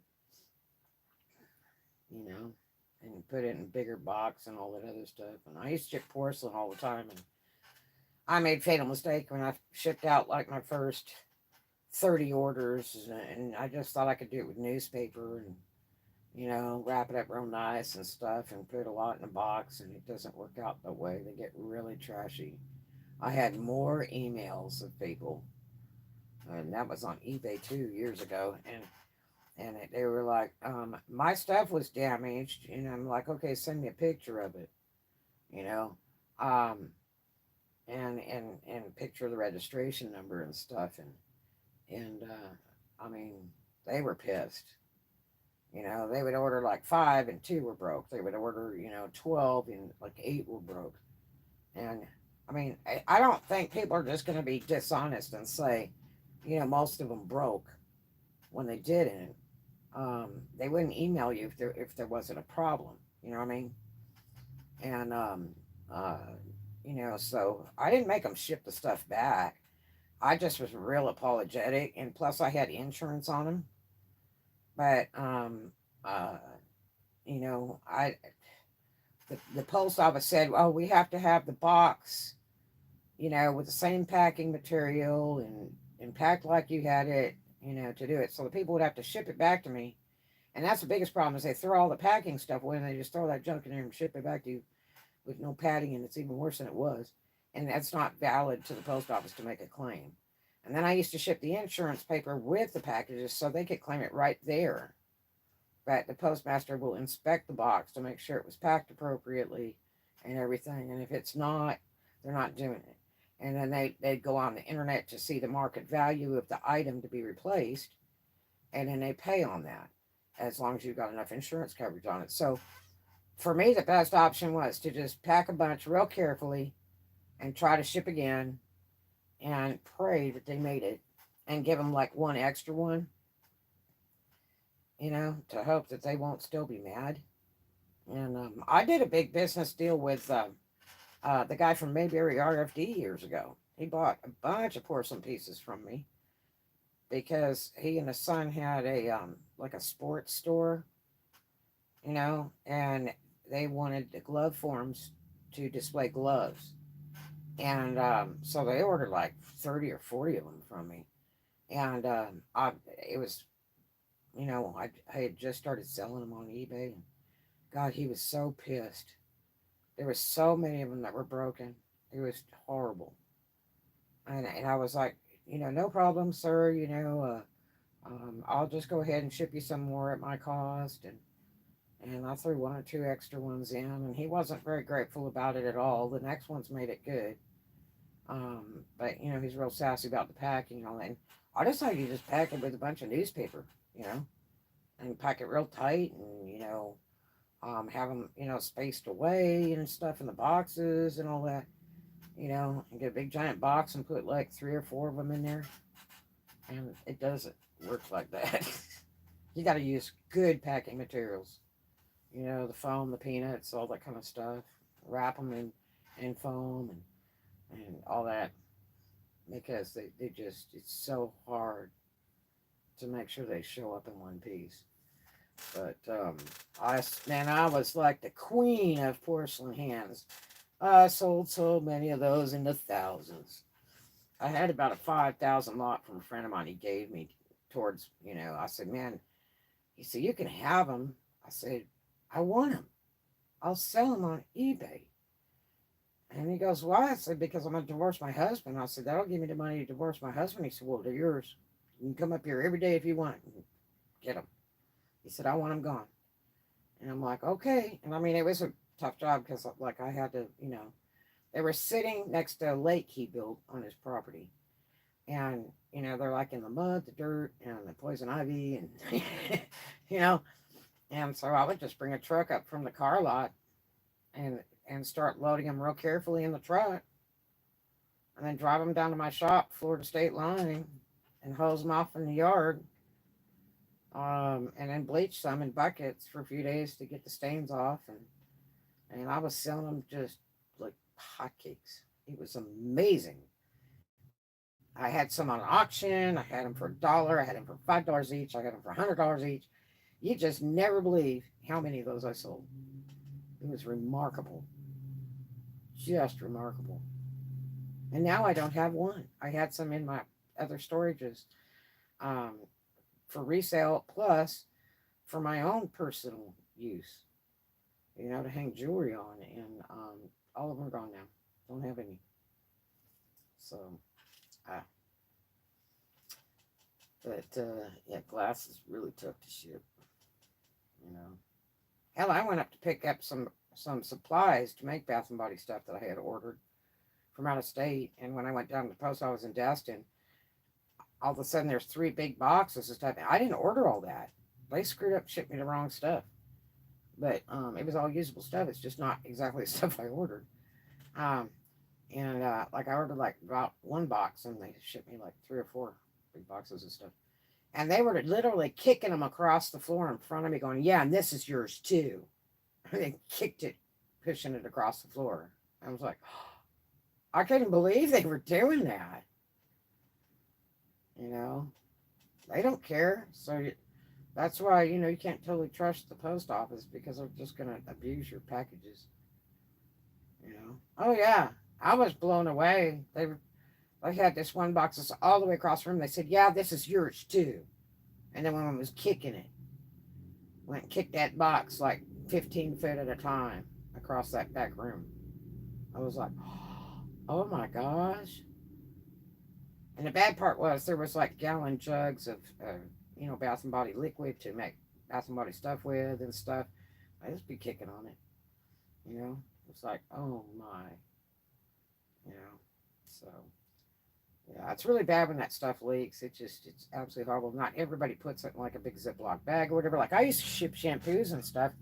you know, and put it in a bigger box and all that other stuff. And I used to ship porcelain all the time, and I made a fatal mistake when I shipped out like my first 30 orders, and I just thought I could do it with newspaper and, wrap it up real nice and stuff and put a lot in a box, and it doesn't work out that way. They get really trashy. I had more emails of people, and that was on eBay 2 years ago, and they were like, my stuff was damaged, and I'm like, okay, send me a picture of it, you know, um, and picture of the registration number and stuff, and I mean, they were pissed. They would order like 5 and 2 were broke. They would order, 12 and like 8 were broke. And I mean, I don't think people are just going to be dishonest and say, most of them broke when they didn't. They wouldn't email you if there wasn't a problem. You know what I mean? And uh, so I didn't make them ship the stuff back. I just was real apologetic, and plus I had insurance on them. But uh, I the post office said, "Oh, we have to have the box, with the same packing material and packed like you had it, to do it." So the people would have to ship it back to me, and that's the biggest problem is they throw all the packing stuff away and they just throw that junk in there and ship it back to you with no padding, and it's even worse than it was, and that's not valid to the post office to make a claim. And then I used to ship the insurance paper with the packages so they could claim it right there. But the postmaster will inspect the box to make sure it was packed appropriately and everything. And if it's not, they're not doing it. And then they'd go on the internet to see the market value of the item to be replaced, and then they pay on that as long as you've got enough insurance coverage on it. So for me, the best option was to just pack a bunch real carefully and try to ship again and pray that they made it and give them like one extra one, to hope that they won't still be mad. And I did a big business deal with the guy from Mayberry RFD years ago. He bought a bunch of porcelain pieces from me because he and his son had a like a sports store, and they wanted the glove forms to display gloves. And so they ordered like 30 or 40 of them from me. And it was, I had just started selling them on eBay. And God, he was so pissed. There were so many of them that were broken. It was horrible. And I was like, no problem, sir. I'll just go ahead and ship you some more at my cost. And I threw one or two extra ones in, and he wasn't very grateful about it at all. The next ones made it good. But he's real sassy about the packing and all that. And I decided to just pack it with a bunch of newspaper, and pack it real tight, and have them, spaced away and stuff in the boxes and all that, and get a big giant box and put like 3 or 4 of them in there. And it doesn't work like that. You got to use good packing materials, the foam, the peanuts, all that kind of stuff. Wrap them in foam and all that, because they just, it's so hard to make sure they show up in one piece. But I was like the queen of porcelain hands. I sold so many of those in the thousands. I had about a 5,000 lot from a friend of mine. He gave me towards, I said, man, he said, you can have them. I said, I want them. I'll sell them on eBay. And he goes, why? I said, because I'm going to divorce my husband. I said, that'll give me the money to divorce my husband. He said, well, they're yours. You can come up here every day if you want. Get them. He said, I want them gone. And I'm like, okay. And I mean, it was a tough job because, like, I had to, they were sitting next to a lake he built on his property. And, they're like in the mud, the dirt, and the poison ivy, and, you know. And so I would just bring a truck up from the car lot and start loading them real carefully in the truck, and then drive them down to my shop, Florida State Line, and hose them off in the yard, and then bleach some in buckets for a few days to get the stains off, and I was selling them just like hotcakes. It was amazing. I had some on auction. I had them for $1. I had them for $5 each. I had them for $100 each. You just never believe how many of those I sold. It was remarkable, just remarkable. And now I don't have one. I had some in my other storages, um, for resale, plus for my own personal use, to hang jewelry on. And all of them are gone now. Don't have any. So, uh, yeah, glass is really tough to ship, you know. Hell, I went up to pick up some supplies to make Bath and Body stuff that I had ordered from out of state. And when I went down to the post office in Destin, all of a sudden there's 3 big boxes of stuff. I didn't order all that. They screwed up, shipped me the wrong stuff. But it was all usable stuff. It's just not exactly the stuff I ordered. Um, And like I ordered like about one box, and they shipped me like 3 or 4 big boxes of stuff. And they were literally kicking them across the floor in front of me, going, "Yeah, and this is yours too." They kicked it, pushing it across the floor. I was like, I couldn't believe they were doing that. You know, they don't care. So that's why, you can't totally trust the post office, because they're just going to abuse your packages. Oh, yeah. I was blown away. They had this one box that's all the way across the room. They said, "Yeah, this is yours too." And then when I was kicking it, went and kicked that box like 15 feet at a time across that back room. I was like, oh my gosh. And the bad part was there was like gallon jugs of, Bath and Body liquid to make Bath and Body stuff with and stuff. I just be kicking on it, you know. It's like, oh my, you know. So yeah, it's really bad when that stuff leaks. It's absolutely horrible. Not everybody puts it in like a big Ziploc bag or whatever. Like I used to ship shampoos and stuff,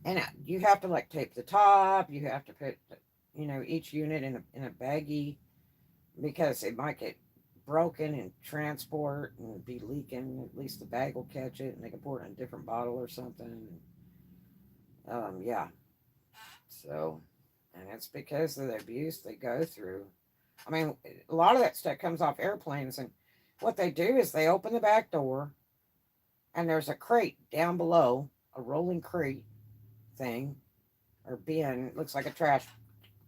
and you have to like tape the top. You have to put, each unit in a baggie, because it might get broken in transport and be leaking. At least the bag will catch it, and they can pour it in a different bottle or something. Yeah. So, and it's because of the abuse they go through. I mean, a lot of that stuff comes off airplanes, and what they do is they open the back door, and there's a crate down below, a rolling crate thing or bin. It looks like a trash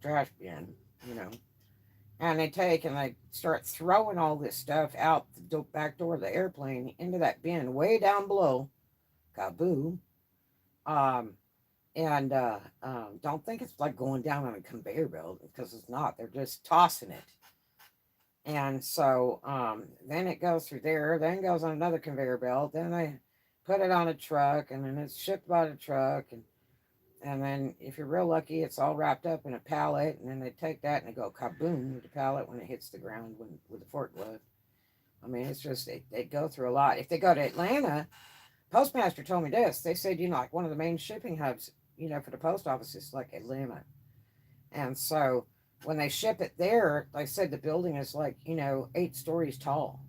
bin, you know. And they take and they start throwing all this stuff out the back door of the airplane into that bin way down below. Kaboom. Um, and don't think it's like going down on a conveyor belt, because it's not. They're just tossing it. And so then it goes through there, then goes on another conveyor belt, then they put it on a truck, and then it's shipped by the truck, and then if you're real lucky, it's all wrapped up in a pallet, and then they take that and they go kaboom with the pallet when it hits the ground with the forklift. I mean, it's just they go through a lot. If they go to Atlanta, Postmaster told me this. They said, like one of the main shipping hubs, for the post office is like Atlanta. And so when they ship it there, they said the building is like, 8 stories tall.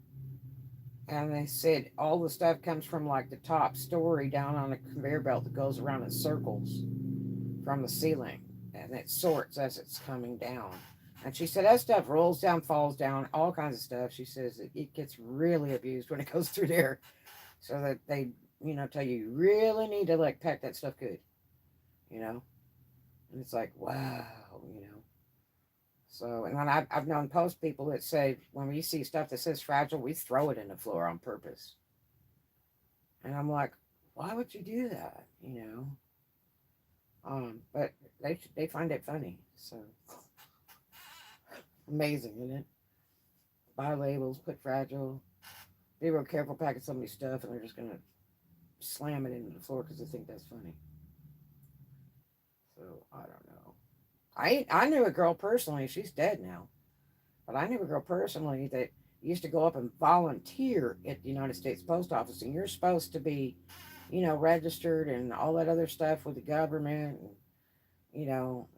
And they said all the stuff comes from like the top story down on a conveyor belt that goes around in circles from the ceiling. And it sorts as it's coming down. And she said that stuff rolls down, falls down, all kinds of stuff. She says it gets really abused when it goes through there. So that they, tell you really need to like pack that stuff good, And it's like, wow. So, and then I've known post people that say, when we see stuff that says fragile, we throw it in the floor on purpose. And I'm like, why would you do that? But they find it funny. So amazing, isn't it? Buy labels, put fragile. Be real careful packing somebody's stuff, and they're just gonna slam it into the floor because they think that's funny. So I don't know. I knew a girl personally. She's dead now, but I knew a girl personally that used to go up and volunteer at the United States Post Office, and you're supposed to be, registered and all that other stuff with the government, and you know,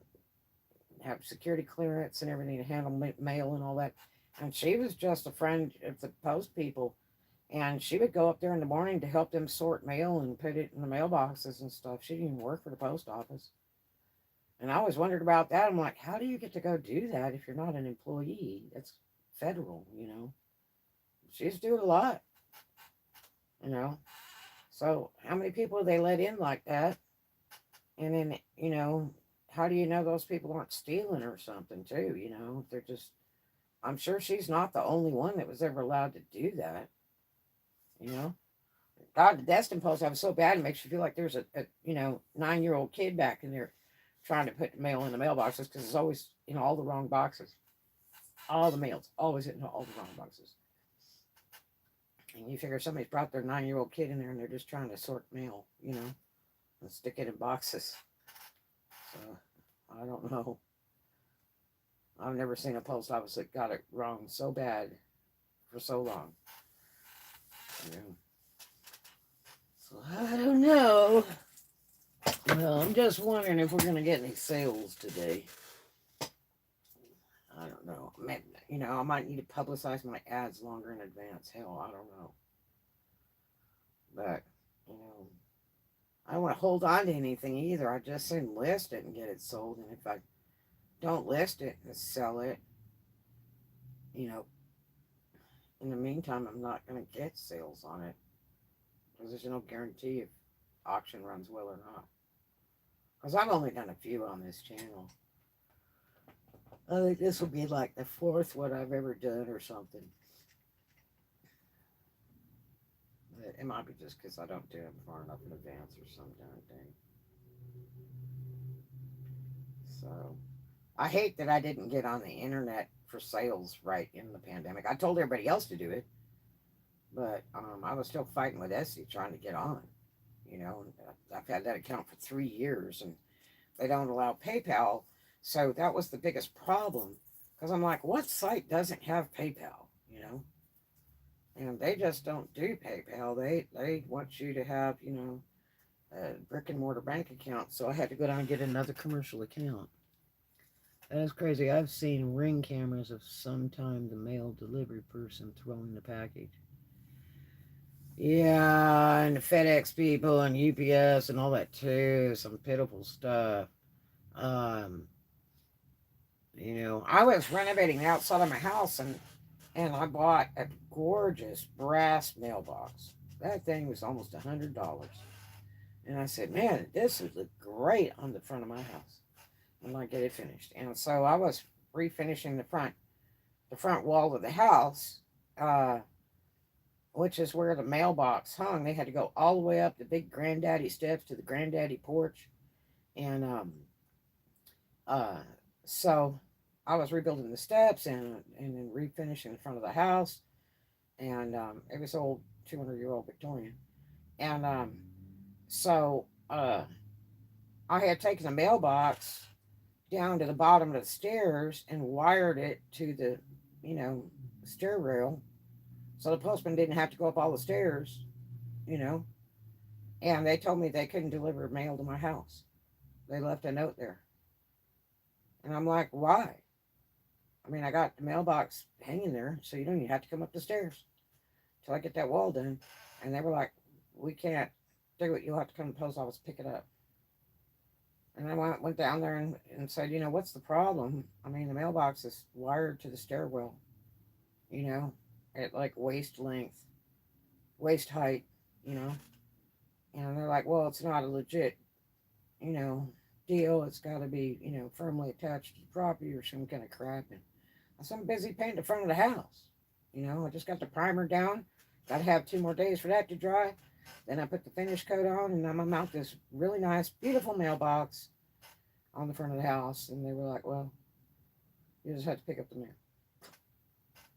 have security clearance and everything to handle mail and all that. And she was just a friend of the post people, and she would go up there in the morning to help them sort mail and put it in the mailboxes and stuff. She didn't even work for the post office. And I always wondered about that. I'm like, how do you get to go do that if you're not an employee? That's federal. She's doing a lot. So how many people do they let in like that? And then, how do you know those people aren't stealing or something too? They're just, I'm sure she's not the only one that was ever allowed to do that. You know, God, the Destin Post office so bad it makes you feel like there's a 9-year-old kid back in there trying to put the mail in the mailboxes, because it's always in all the wrong boxes. All the mail's always in all the wrong boxes. And you figure somebody's brought their 9-year-old kid in there and they're just trying to sort mail, and stick it in boxes. So, I don't know. I've never seen a post office that got it wrong so bad for so long. So, I don't know. Well, I'm just wondering if we're going to get any sales today. I don't know. Maybe, you know, I might need to publicize my ads longer in advance. Hell, I don't know. But, you know, I don't want to hold on to anything either. I just soon list it and get it sold. And if I don't list it and sell it, you know, in the meantime, I'm not going to get sales on it. Because there's no guarantee if auction runs well or not. Because I've only done a few on this channel. I think this will be like the fourth one I've ever done or something. But it might be just because I don't do it far enough in advance or some darn thing. So, I hate that I didn't get on the internet for sales right in the pandemic. I told everybody else to do it, but I was still fighting with Etsy trying to get on. You know, I've had that account for 3 years, and they don't allow PayPal. So that was the biggest problem, because I'm like, what site doesn't have PayPal? You know, and they just don't do PayPal. They want you to have, you know, a brick and mortar bank account. So I had to go down and get another commercial account. That is crazy. I've seen Ring cameras of sometime the mail delivery person throwing the package. Yeah, and the FedEx people and UPS and all that too. Some pitiful stuff. You know, I was renovating the outside of my house, and I bought a gorgeous brass mailbox. That thing was almost $100. And I said, man, this would look great on the front of my house when I get it finished. And so I was refinishing the front wall of the house, which is where the mailbox hung. They had to go all the way up the big granddaddy steps to the granddaddy porch. And so I was rebuilding the steps and then refinishing the front of the house. And it was old 200-year-old Victorian. And so I had taken the mailbox down to the bottom of the stairs and wired it to the, you know, stair rail. So the postman didn't have to go up all the stairs, you know. And they told me they couldn't deliver mail to my house. They left a note there. And I'm like, why? I mean, I got the mailbox hanging there, so you don't even have to come up the stairs till I get that wall done. And they were like, we can't do it. You'll have to come to the post office pick it up. And I went down there and said, you know, what's the problem? I mean, the mailbox is wired to the stairwell, you know, at like waist length, waist height, you know. And they're like, well, it's not a legit, you know, deal. It's got to be, you know, firmly attached to the property or some kind of crap. And I said, I'm busy painting the front of the house. You know, I just got the primer down. Got to have 2 more days for that to dry. Then I put the finish coat on, and I'm going to mount this really nice, beautiful mailbox on the front of the house. And they were like, well, you just have to pick up the mail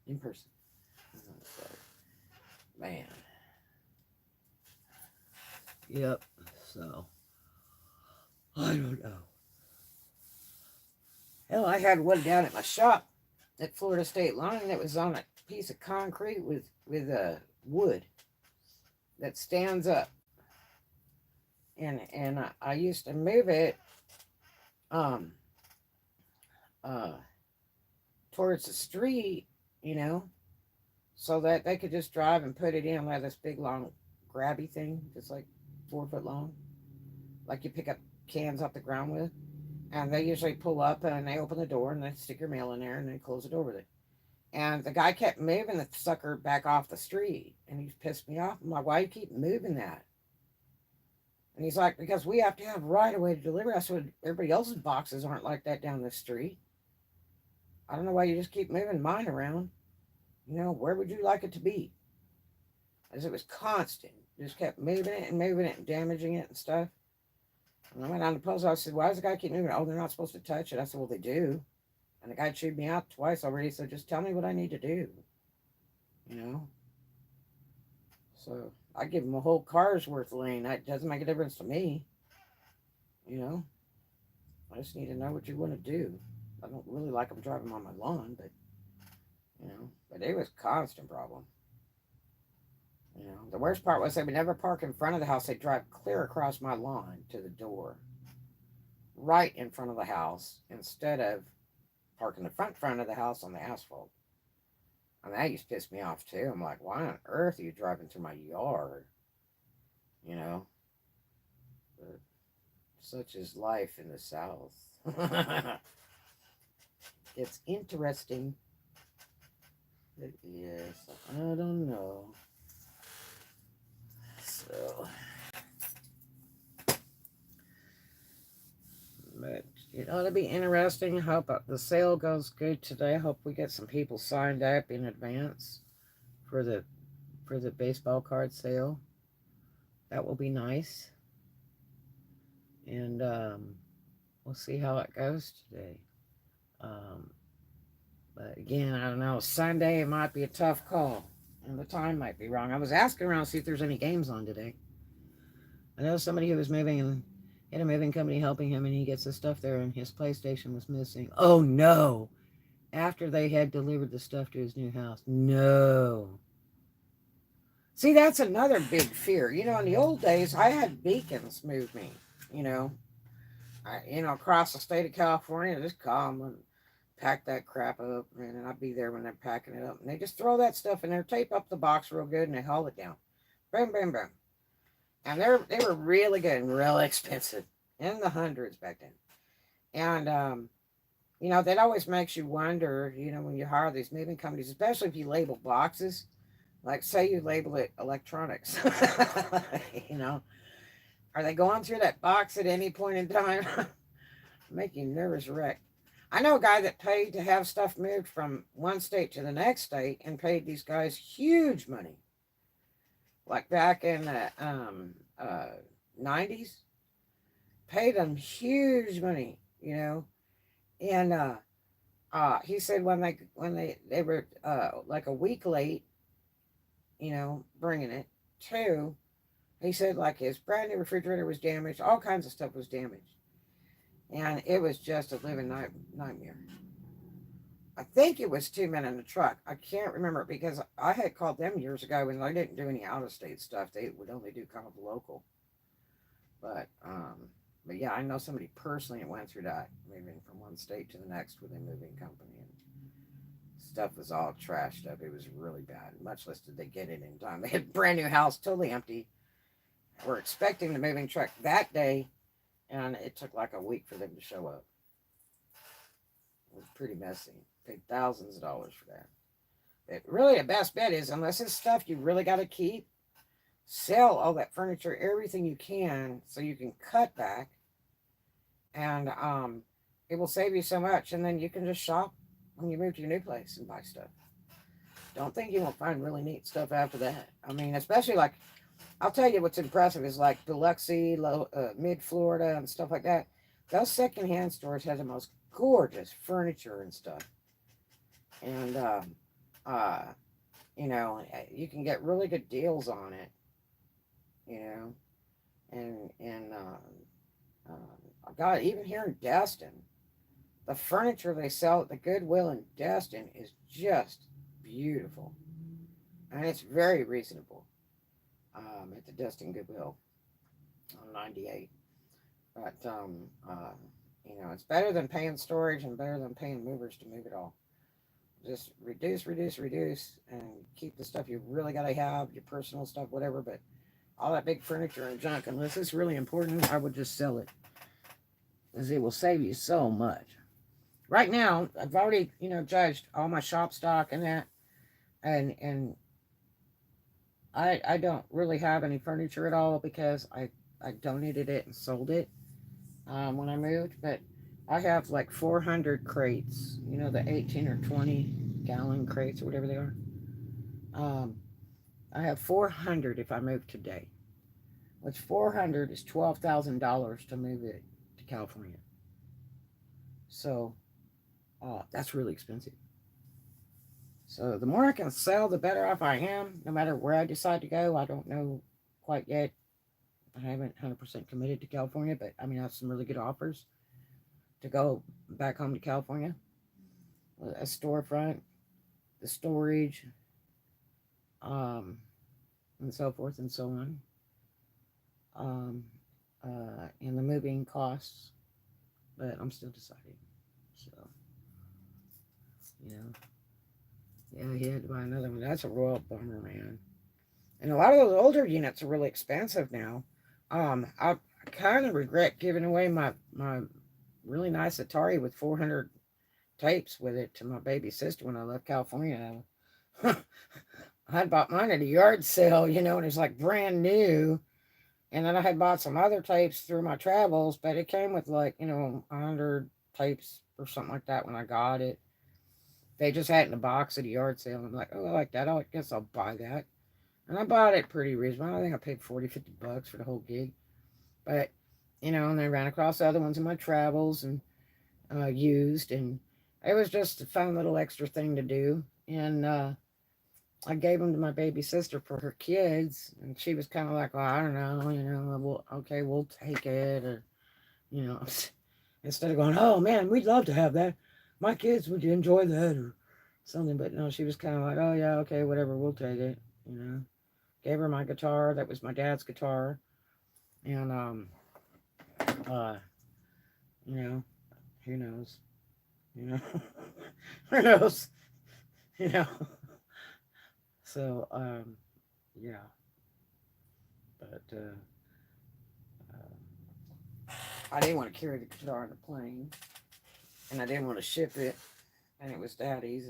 in person. So, man. Yep. So, I don't know. Hell, I had one down at my shop at Florida State Line that was on a piece of concrete with wood that stands up. And I used to move it towards the street, you know, so that they could just drive and put it in like this big long grabby thing, just like 4 foot long, like you pick up cans off the ground with. And they usually pull up and they open the door and they stick your mail in there and they close the door with it. And the guy kept moving the sucker back off the street, and he pissed me off. I'm like, why do you keep moving that? And he's like, because we have to have right away to deliver. I said, everybody else's boxes aren't like that down the street. I don't know why you just keep moving mine around. You know, where would you like it to be? As it was constant. Just kept moving it and damaging it and stuff. And I went on the post office. I said, why does the guy keep moving it? Oh, they're not supposed to touch it. I said, well, they do. And the guy chewed me out twice already. So just tell me what I need to do. You know? So I give him a whole car's worth of lane. That doesn't make a difference to me. You know? I just need to know what you want to do. I don't really like them driving on my lawn, but, you know, but it was a constant problem. You know, the worst part was they would never park in front of the house. They'd drive clear across my lawn to the door, right in front of the house, instead of park in the front of the house on the asphalt. And that used to piss me off too. I'm like, why on earth are you driving through my yard? You know? But such is life in the South. It's interesting. It is. I don't know. So, but it ought to be interesting. Hope the sale goes good today. Hope we get some people signed up in advance for the baseball card sale. That will be nice. And we'll see how it goes today. Um, but again, I don't know. Sunday it might be a tough call, and the time might be wrong. I was asking around to see if there's any games on today. I know somebody who was moving and he had a moving company helping him, and he gets his stuff there, and his PlayStation was missing. Oh no! After they had delivered the stuff to his new house. No. See, that's another big fear. You know, in the old days, I had beacons move me. You know, across the state of California, just call them and pack that crap up, and I'd be there when they're packing it up. And they just throw that stuff in there, tape up the box real good, and they haul it down. Boom, boom, boom. And they were really good and really expensive, in the hundreds back then. And that always makes you wonder, when you hire these moving companies, especially if you label boxes, like say you label it electronics, are they going through that box at any point in time? Make you nervous wreck. I know a guy that paid to have stuff moved from one state to the next state and paid these guys huge money. Like back in the 90s, paid them huge money, And he said when they were like a week late, bringing it, too, he said like his brand new refrigerator was damaged, all kinds of stuff was damaged. And it was just a living nightmare. I think it was two men in a truck. I can't remember because I had called them years ago and they didn't do any out-of-state stuff. They would only do kind of local. But yeah, I know somebody personally that went through that, moving from one state to the next with a moving company, and stuff was all trashed up. It was really bad. Much less did they get it in time. They had a brand new house, totally empty. We're expecting the moving truck that day, and it took like a week for them to show up. It was pretty messy. Paid thousands of dollars for that. But really, the best bet is, unless it's stuff you really got to keep, sell all that furniture, everything you can, so you can cut back, and it will save you so much. And then you can just shop when you move to your new place and buy stuff. Don't think you won't find really neat stuff after that. I mean, especially like, I'll tell you what's impressive is like Biloxi, Mid Florida, and stuff like that. Those secondhand stores have the most gorgeous furniture and stuff. And you can get really good deals on it. And God, even here in Destin, the furniture they sell at the Goodwill in Destin is just beautiful, and it's very reasonable. At the Destin Goodwill on 98, but it's better than paying storage and better than paying movers to move it all. Just reduce, and keep the stuff you really got to have, your personal stuff, whatever. But all that big furniture and junk, unless it's really important, I would just sell it, because it will save you so much. Right now, I've already, judged all my shop stock and that, and I don't really have any furniture at all because I donated it and sold it when I moved. But I have like 400 crates, the 18 or 20 gallon crates or whatever they are. I have 400 if I move today, which 400 is $12,000 to move it to California. So that's really expensive. So the more I can sell, the better off I am, no matter where I decide to go. I don't know quite yet. I haven't 100% committed to California, but I have some really good offers to go back home to California. A storefront, the storage, and so forth and so on. And the moving costs, but I'm still deciding. So you know. Yeah, he had to buy another one. That's a royal bummer, man. And a lot of those older units are really expensive now. I kind of regret giving away my really nice Atari with 400 tapes with it to my baby sister when I left California. I had bought mine at a yard sale, you know, and it's like brand new. And then I had bought some other tapes through my travels, but it came with like, you know, 100 tapes or something like that when I got it. They just had it in a box at a yard sale. And I'm like, oh, I like that. I guess I'll buy that. And I bought it pretty reasonable. I think I paid 40, $50 for the whole gig. But, you know, and I ran across other ones in my travels and used. And it was just a fun little extra thing to do. And I gave them to my baby sister for her kids. And she was kind of like, well, I don't know, you know, well, okay, we'll take it. Or, you know, instead of going, oh, man, we'd love to have that. My kids would enjoy that or something. But no, she was kind of like, oh, yeah, okay, whatever, we'll take it, you know. Gave her my guitar. That was my dad's guitar. And, uh, you know, who knows? You know, who knows? You know. So, yeah. But I didn't want to carry the guitar on the plane, and I didn't want to ship it, and it was daddy's,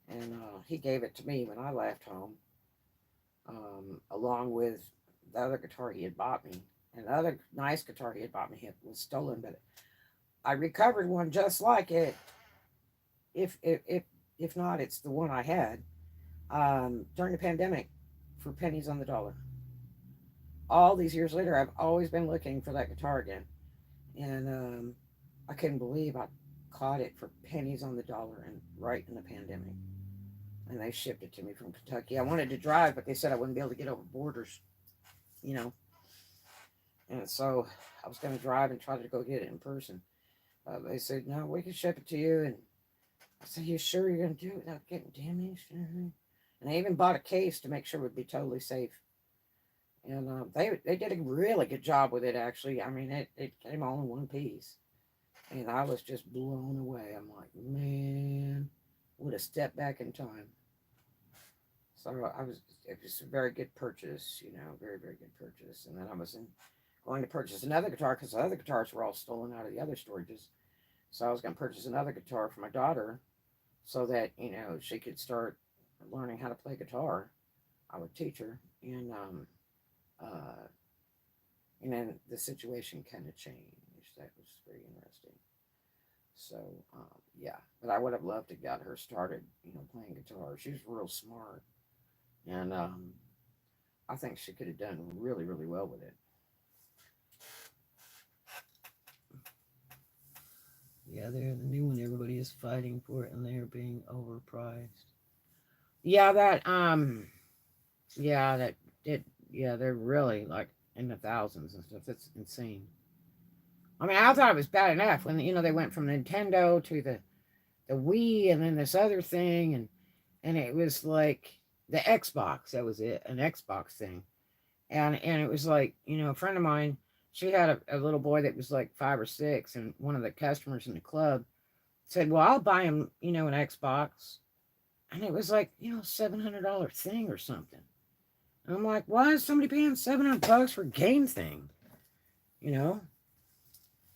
and he gave it to me when I left home, along with the other guitar he had bought me. And the other nice guitar he had bought me was stolen, but I recovered one just like it. If not, it's the one I had during the pandemic for pennies on the dollar. All these years later, I've always been looking for that guitar again, and I couldn't believe I caught it for pennies on the dollar and right in the pandemic. And they shipped it to me from Kentucky. I wanted to drive, but they said I wouldn't be able to get over borders, you know. And so I was going to drive and try to go get it in person. They said, no, we can ship it to you. And I said, you sure you're going to do it without getting damaged? And I even bought a case to make sure it would be totally safe. And they did a really good job with it, actually. I mean, it came all in one piece. And I was just blown away. I'm like, man, what a step back in time. So it was a very good purchase, you know, very, very good purchase. And then I was going to purchase another guitar because the other guitars were all stolen out of the other storages. So I was going to purchase another guitar for my daughter so that, you know, she could start learning how to play guitar. I would teach her. Uh, and then the situation kind of changed. That was very interesting. So, yeah. But I would have loved to get her started, you know, playing guitar. She was real smart. And I think she could have done really, really well with it. Yeah, they're the new one. Everybody is fighting for it, and they're being overpriced. Yeah, that it. Yeah, they're really like in the thousands and stuff. That's insane. I mean, I thought it was bad enough when you know they went from Nintendo to the Wii and then this other thing, and it was like the Xbox. That was it, an Xbox thing, and it was like you know a friend of mine. She had a little boy that was like 5 or 6, and one of the customers in the club said, "Well, I'll buy him, you know, an Xbox." And it was like, you know, $700 thing or something. And I'm like, why is somebody paying $700 for a game thing? You know?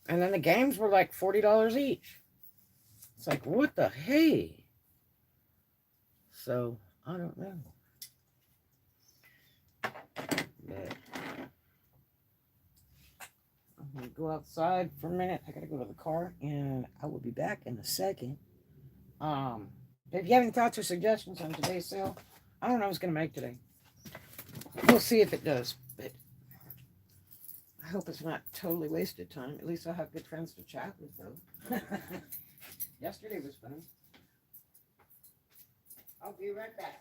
And then the games were like $40 each. It's like, what the hey? So, I don't know. But I'm going to go outside for a minute. I got to go to the car, and I will be back in a second. If you have any thoughts or suggestions on today's sale, I don't know what's going to make today. We'll see if it does. But I hope it's not totally wasted time. At least I'll have good friends to chat with, though. Yesterday was fun. I'll be right back.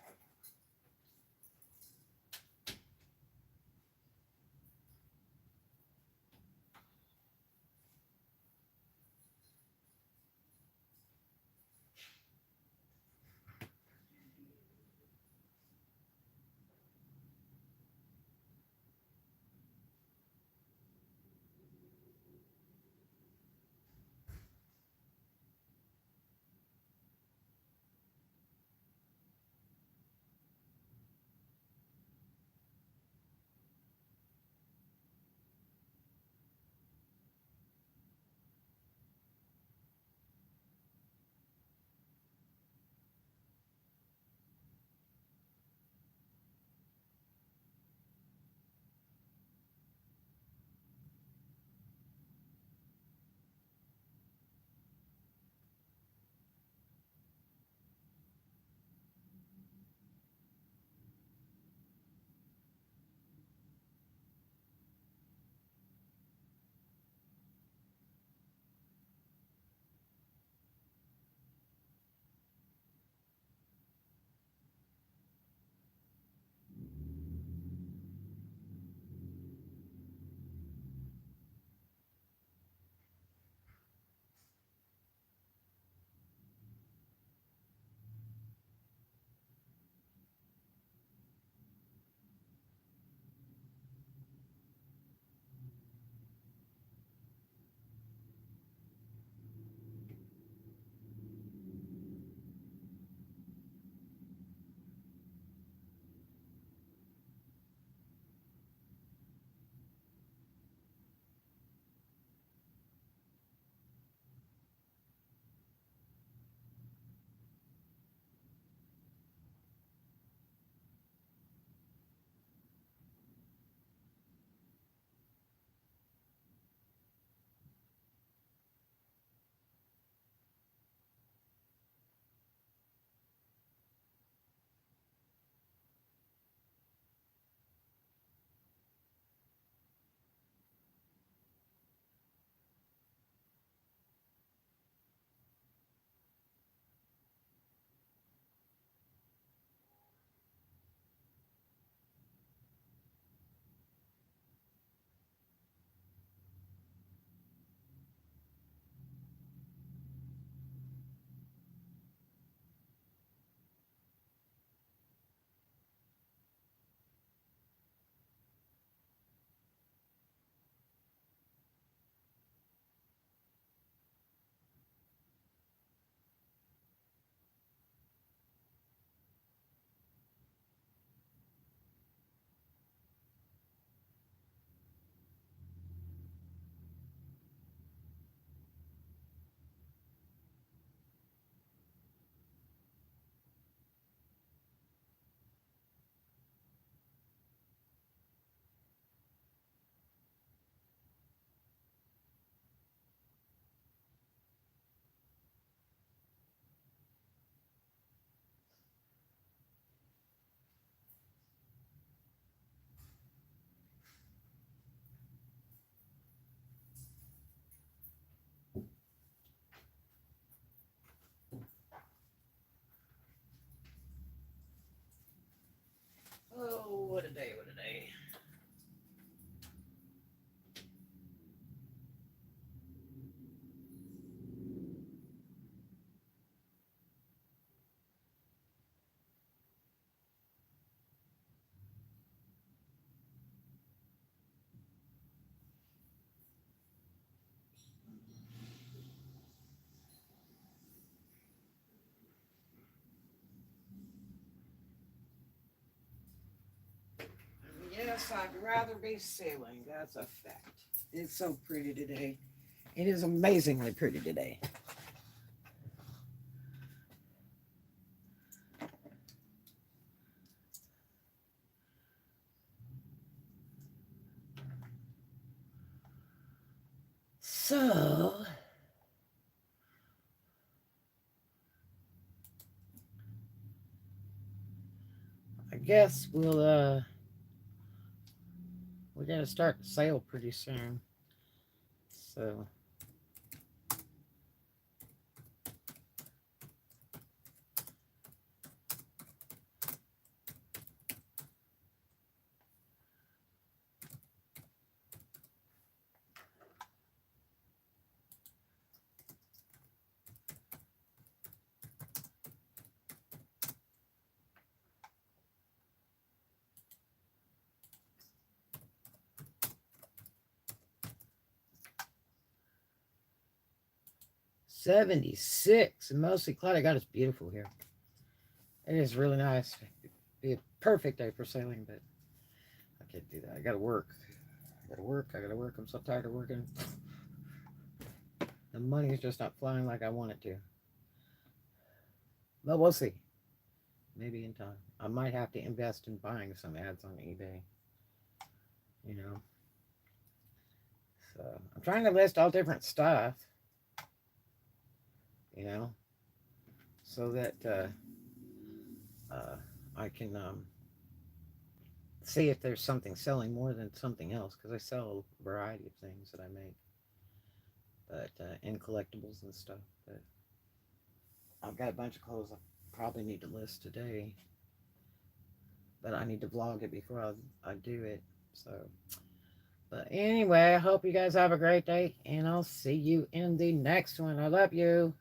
guess I'd rather be sailing. That's a fact. It's so pretty today. It is amazingly pretty today. So, I guess we're gonna start the sale pretty soon. So 76 and mostly cloudy. God, it's beautiful here. It is really nice. It'd be a perfect day for sailing, but I can't do that. I gotta work. I gotta work. I'm so tired of working. The money is just not flying like I want it to. But we'll see. Maybe in time. I might have to invest in buying some ads on eBay. You know. So I'm trying to list all different stuff. You know. So that I can see if there's something selling more than something else, because I sell a variety of things that I make, but in collectibles and stuff. But I've got a bunch of clothes I probably need to list today, but I need to vlog it before I do it. So, but anyway, I hope you guys have a great day, and I'll see you in the next one. I love you.